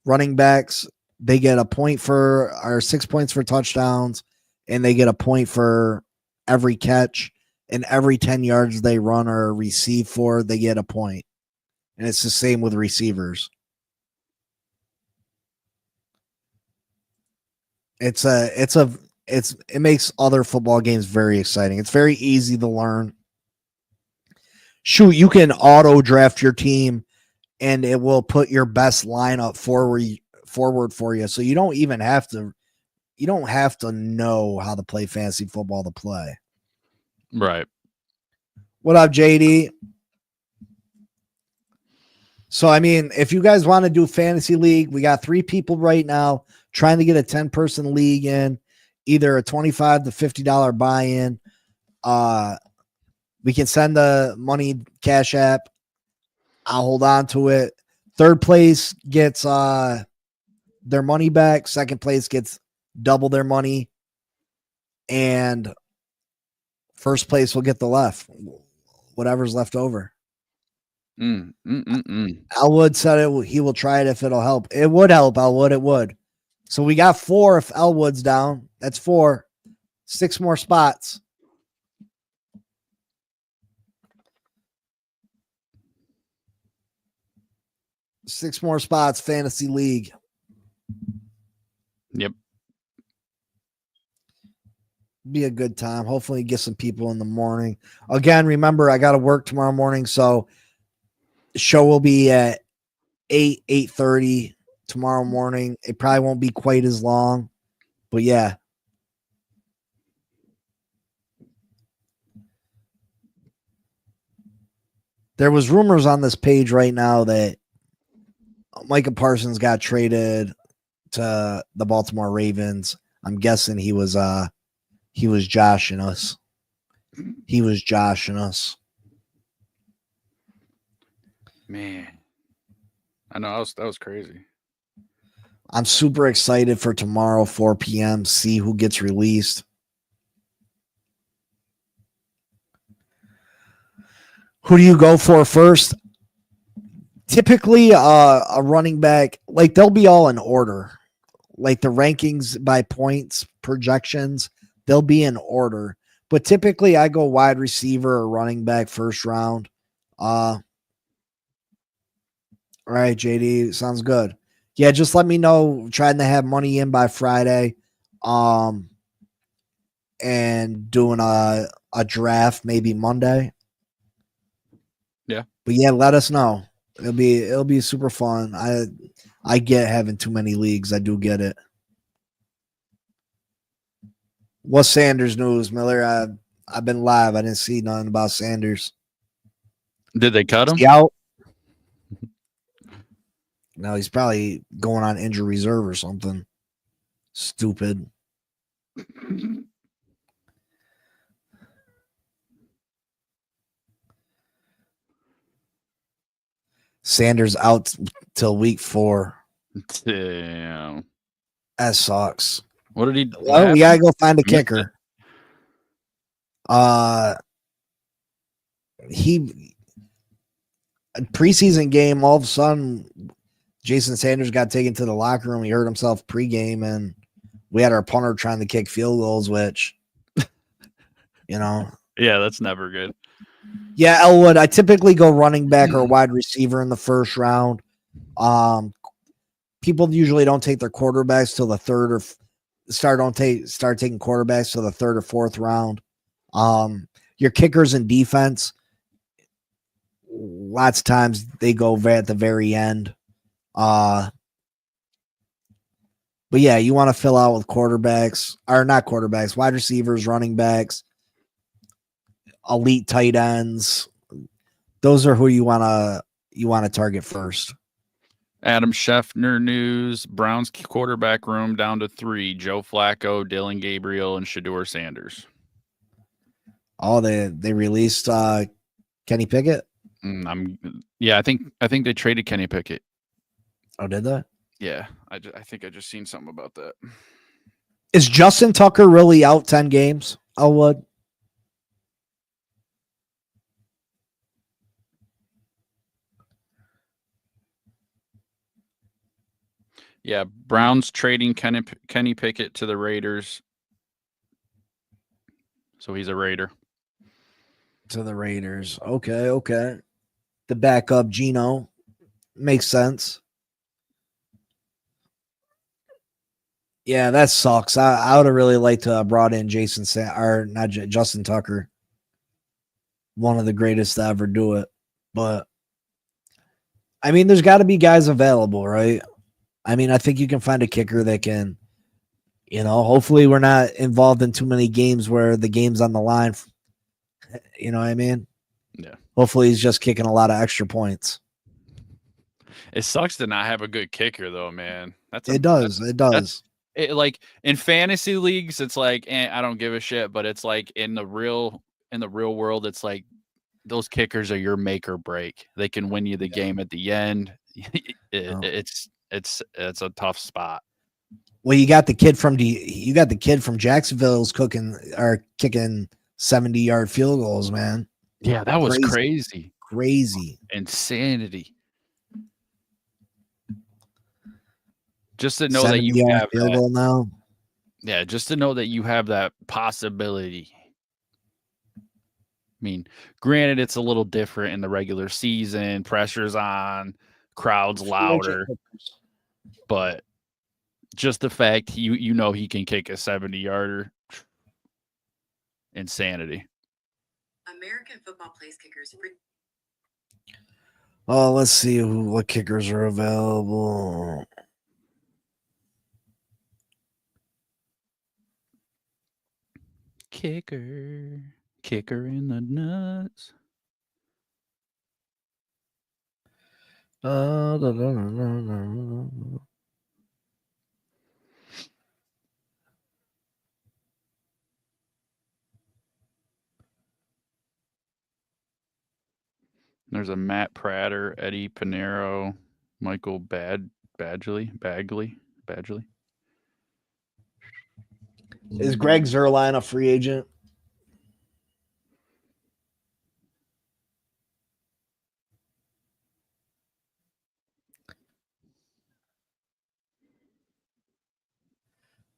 Running backs, they get a point or 6 points for touchdowns, and they get a point for every catch. And every 10 yards they run or receive for, they get a point. And it's the same with receivers. It makes other football games very exciting. It's very easy to learn. Shoot, you can auto draft your team and it will put your best lineup forward for you. So you don't even have to know how to play fantasy football to play. Right. What up, JD? So, I mean, if you guys want to do fantasy league, we got 3 people right now trying to get a 10-person league in, either a $25 to $50 buy-in. We can send the money Cash App. I'll hold on to it. Third place gets their money back. Second place gets double their money. And first place will get the whatever's left over. Elwood said he will try it if it'll help. It would help, Elwood. It would. So we got 4 if Elwood's down. That's 4. 6 more spots. Six more spots, fantasy league. Yep. Be a good time. Hopefully get some people in the morning. Again, remember, I got to work tomorrow morning, so the show will be at 8:30 tomorrow morning. It probably won't be quite as long, but yeah. There was rumors on this page right now that Micah Parsons got traded to the Baltimore Ravens. I'm guessing he was joshing us. Man. I know that was crazy. I'm super excited for tomorrow, 4 p.m. See who gets released. Who do you go for first? Typically, a running back, like they'll be all in order. Like the rankings by points, projections, they'll be in order. But typically, I go wide receiver or running back first round. All right, JD, sounds good. Yeah, just let me know. Trying to have money in by Friday, and doing a draft maybe Monday. Yeah, but yeah, let us know. It'll be super fun. I get having too many leagues. I do get it. What's Sanders news, Miller? I've been live. I didn't see nothing about Sanders. Did they cut him? He out? No, he's probably going on injury reserve or something. Stupid. Sanders out till week 4. Damn. That sucks. What did he do? Well, we gotta go find a kicker. He preseason game, all of a sudden Jason Sanders got taken to the locker room. He hurt himself pregame, and we had our punter trying to kick field goals, which, Yeah, that's never good. Yeah, Elwood. I typically go running back or wide receiver in the first round. People usually don't take their quarterbacks till the third or start taking quarterbacks till the third or fourth round. Your kickers and defense, lots of times they go at the very end. But yeah, you want to fill out with quarterbacks, or not quarterbacks, wide receivers, running backs, elite tight ends. Those are who you want to target first. Adam Scheffner news: Browns quarterback room down to 3: Joe Flacco, Dylan Gabriel, and Shedeur Sanders. Oh, they released Kenny Pickett. I think they traded Kenny Pickett. Oh, did they? Yeah, I think I just seen something about that. Is Justin Tucker really out 10 games? Elwood? Yeah, Browns trading Kenny Pickett to the Raiders. So he's a Raider. To the Raiders. Okay. The backup, Geno. Makes sense. Yeah, that sucks. I would have really liked to have brought in Justin Tucker. One of the greatest to ever do it. But, I mean, there's got to be guys available, right? I mean, I think you can find a kicker that can, hopefully we're not involved in too many games where the game's on the line. You know what I mean? Yeah. Hopefully he's just kicking a lot of extra points. It sucks to not have a good kicker, though, man. It does. Like in fantasy leagues, it's like I don't give a shit. But it's like in the real world, it's like those kickers are your make or break. They can win you the game at the end. It's a tough spot. Well, you got the kid from Jacksonville's kicking 70-yard field goals, man. Yeah, that was crazy. Insanity. Just to know that you have field goal now. Yeah, just to know that you have that possibility. I mean, granted, it's a little different in the regular season. Pressure's on, crowd's louder. But just the fact he can kick a 70-yarder, insanity. American football plays kickers. Oh, let's see what kickers are available. Kicker in the nuts. There's a Matt Prater, Eddie Pinero, Michael Badgley. Is Greg Zuerlein a free agent?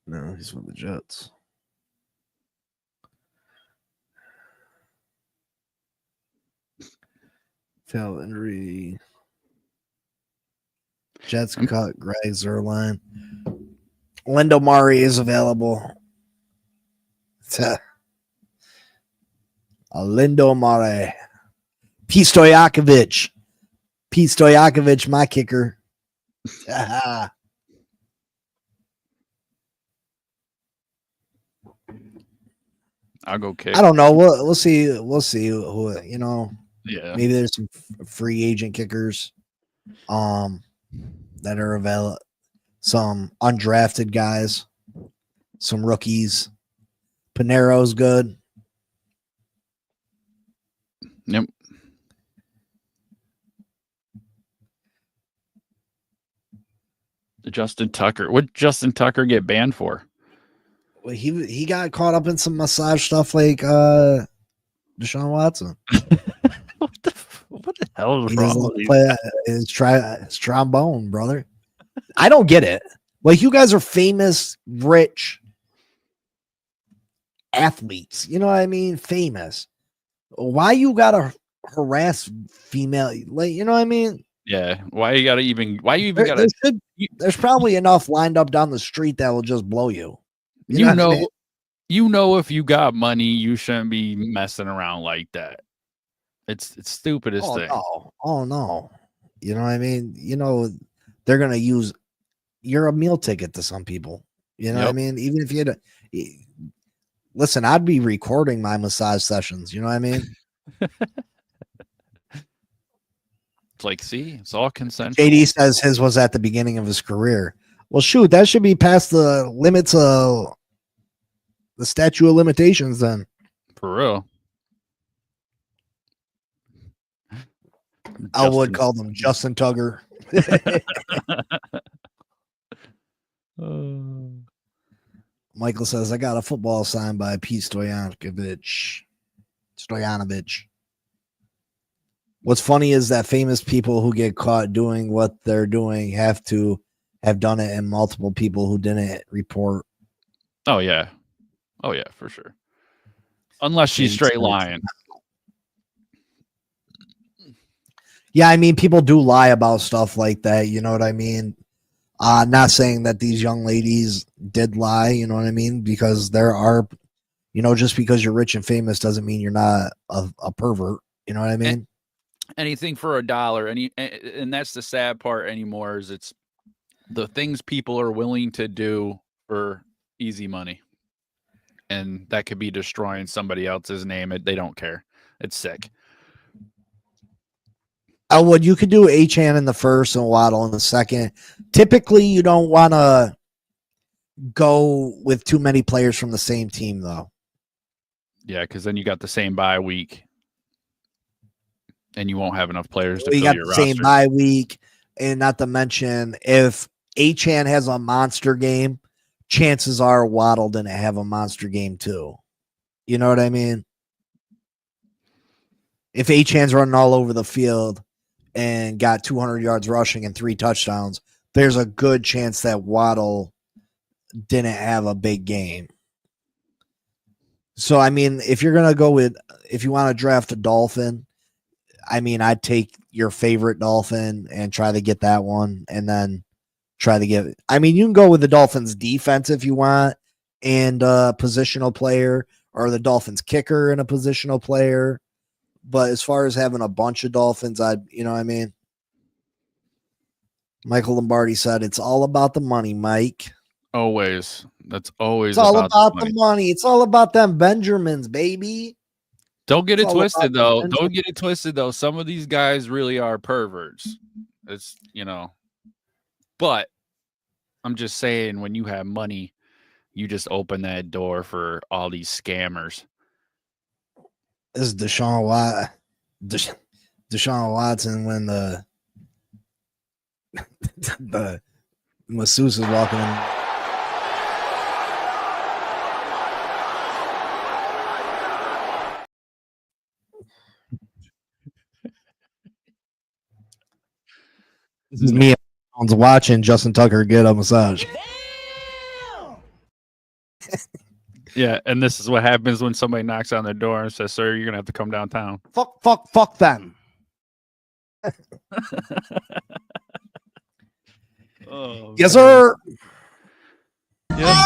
No, he's with the Jets. Failed injury. Jets cut Greg Zuerlein. Lindo Mari is available. Lindo Mari. Pete Stojakovic, my kicker. I'll go kick. I don't know. We'll see. We'll see who, Yeah. Maybe there's some free agent kickers that are available. Some undrafted guys, some rookies. Pinero's good. Yep. Justin Tucker. What did Justin Tucker get banned for? Well, he got caught up in some massage stuff like Deshaun Watson. What the hell is He wrong doesn't with play his trombone, brother. I don't get it. Like, you guys are famous, rich athletes. You know what I mean? Famous. Why you gotta harass female? Like, you know what I mean? Yeah. Why you even gotta There's probably enough lined up down the street that will just blow you. you what I know mean? you know if you got money, you shouldn't be messing around like that. It's stupidest Oh thing. no. Oh no. You know what I mean? You know, they're gonna use you're a meal ticket to some people. You know what I Yep. mean? Even if you had listen, I'd be recording my massage sessions. You know what I mean? It's like, see, it's all consensual. JD says his was at the beginning of his career. Well, shoot, that should be past the limits of the statute of limitations then. For real. I would call them Justin Tugger. Michael says, I got a football signed by Pete Stoyanovich. What's funny is that famous people who get caught doing what they're doing have to have done it, and multiple people who didn't report. Oh yeah, for sure. Unless she's straight lying. Yeah, I mean, people do lie about stuff like that. You know what I mean? Not saying that these young ladies did lie. You know what I mean? Because there are, you know, just because you're rich and famous doesn't mean you're not a pervert. You know what I mean? Anything for $1, and that's the sad part anymore is it's the things people are willing to do for easy money, and that could be destroying somebody else's name. They don't care. It's sick. Elwood, you could do Achane in the first and Waddle in the second. Typically, you don't want to go with too many players from the same team, though. Yeah, because then you got the same bye week, and you won't have enough players to You fill got your the same roster. bye week, and not to mention, if Achane has a monster game, chances are Waddle didn't have a monster game too. You know what I mean? If Achane's running all over the field and got 200 yards rushing and 3 touchdowns, there's a good chance that Waddle didn't have a big game. So, I mean, if you're going to go with, if you want to draft a Dolphin, I mean, I'd take your favorite Dolphin and try to get that one, and then try to get, I mean, you can go with the Dolphins defense if you want, and a positional player, or the Dolphins kicker and a positional player. But as far as having a bunch of Dolphins, you know what I mean? Michael Lombardi said, it's all about the money, Mike. Always. That's always It's all about about the the money. money. It's all about them Benjamins, baby. Don't get It's it all twisted, about though. the Don't get it twisted, though. Some of these guys really are perverts. It's, but I'm just saying, when you have money, you just open that door for all these scammers. This is Deshaun Watson when the masseuse is walking in. This is me watching Justin Tucker get a massage. Yeah, and this is what happens when somebody knocks on their door and says, "Sir, you're gonna have to come downtown." Fuck them. Oh, Yes, sir. Yes,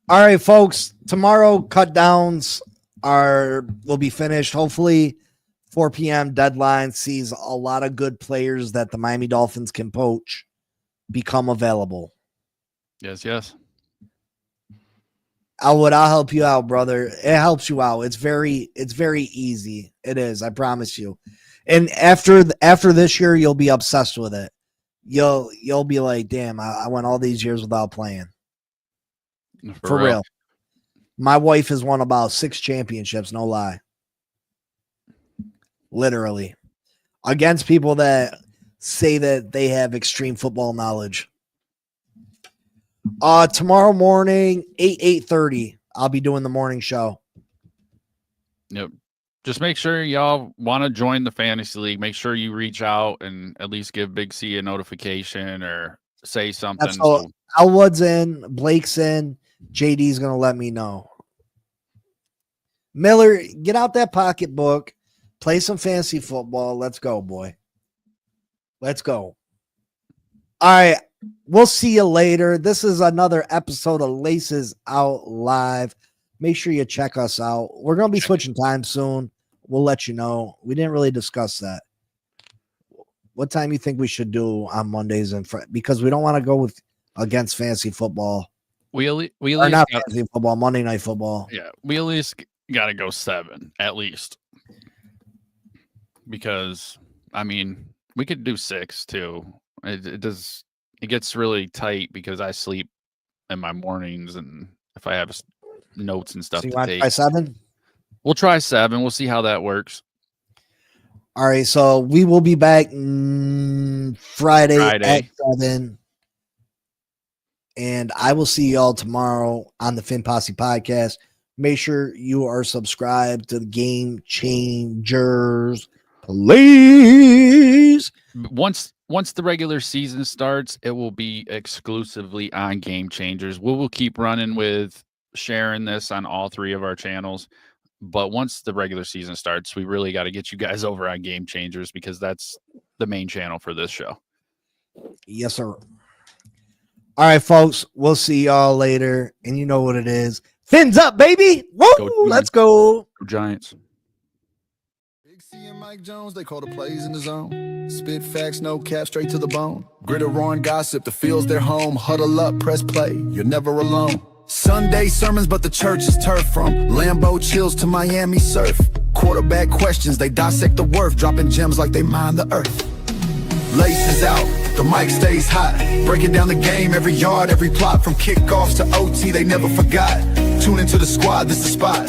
All right, folks. Tomorrow, cut downs will be finished. Hopefully, 4 p.m. deadline sees a lot of good players that the Miami Dolphins can poach become available. Yes. I'll help you out, brother. It helps you out. It's very easy. It is. I promise you. And after this year, you'll be obsessed with it. You'll be like, damn, I went all these years without playing. For real. My wife has won about 6 championships, no lie. Literally. Against people that say that they have extreme football knowledge. Tomorrow morning, 8:30, I'll be doing the morning show. Yep. Just make sure y'all want to join the fantasy league. Make sure you reach out and at least give Big C a notification or say something. Elwood's in, Blake's in, JD's gonna let me know. Miller, get out that pocketbook, play some fantasy football. Let's go, boy. Let's go. All right. We'll see you later. This is another episode of Laces Out Live. Make sure you check us out. We're going to be switching time soon. We'll let you know. We didn't really discuss that. What time you think we should do on Mondays and because we don't want to go with against fantasy football. We Or at not least fantasy football, Monday Night Football. yeah, we at least got to go 7 at least. Because I mean, we could do 6 too. It gets really tight because I sleep in my mornings, and if I have notes and stuff So you to want to take, try 7? we'll try 7. We'll see how that works. All right, so we will be back Friday at 7. And I will see y'all tomorrow on the Fin Posse podcast. Make sure you are subscribed to the Game Changers, please. Once the regular season starts, it will be exclusively on Game Changers. We will keep running with sharing this on all 3 of our channels. But once the regular season starts, we really got to get you guys over on Game Changers because that's the main channel for this show. Yes, sir. All right, folks. We'll see y'all later. And you know what it is. Fins up, baby. Woo! Let's go. Go Giants. Big C and Mike Jones, they call the plays in the zone. Spit facts, no cap, straight to the bone. Gridiron gossip, the field's their home. Huddle up, press play, you're never alone. Sunday sermons, but the church is turf. From Lambeau chills to Miami surf. Quarterback questions, they dissect the worth. Dropping gems like they mine the earth. Laces out, the mic stays hot. Breaking down the game, every yard, every plot. From kickoffs to OT, they never forgot. Tune into the squad, this the spot.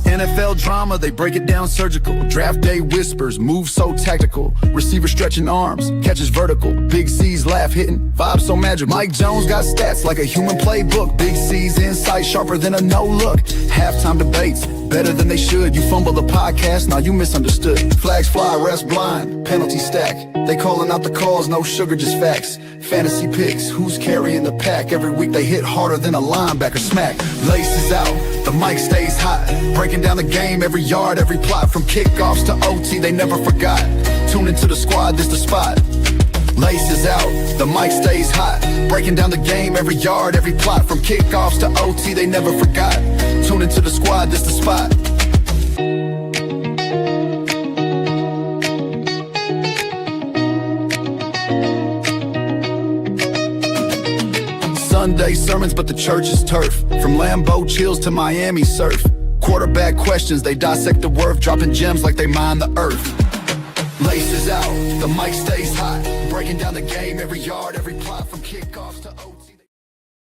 NFL drama, they break it down surgical. Draft day whispers, moves so tactical. Receiver stretching arms, catches vertical. Big C's laugh hitting, vibes so magical. Mike Jones got stats like a human playbook. Big C's insight sharper than a no look. Halftime debates, better than they should. You fumble the podcast, now you misunderstood. Flags fly, refs blind, penalty stack. They calling out the calls, no sugar, just facts. Fantasy picks, who's carrying the pack? Every week they hit harder than a linebacker smack. Laces out, the mic stays hot. Breaking down the game, every yard, every plot. From kickoffs to OT, they never forgot. Tune into the squad, this the spot. Laces out, the mic stays hot. Breaking down the game, every yard, every plot. From kickoffs to OT, they never forgot. Tune into the squad, this the spot. Sunday sermons, but the church is turf. From Lambeau chills to Miami surf. Quarterback questions, they dissect the worth. Dropping gems like they mine the earth. Laces out, the mic stays hot. Breaking down the game, every yard, every plot. From kickoffs to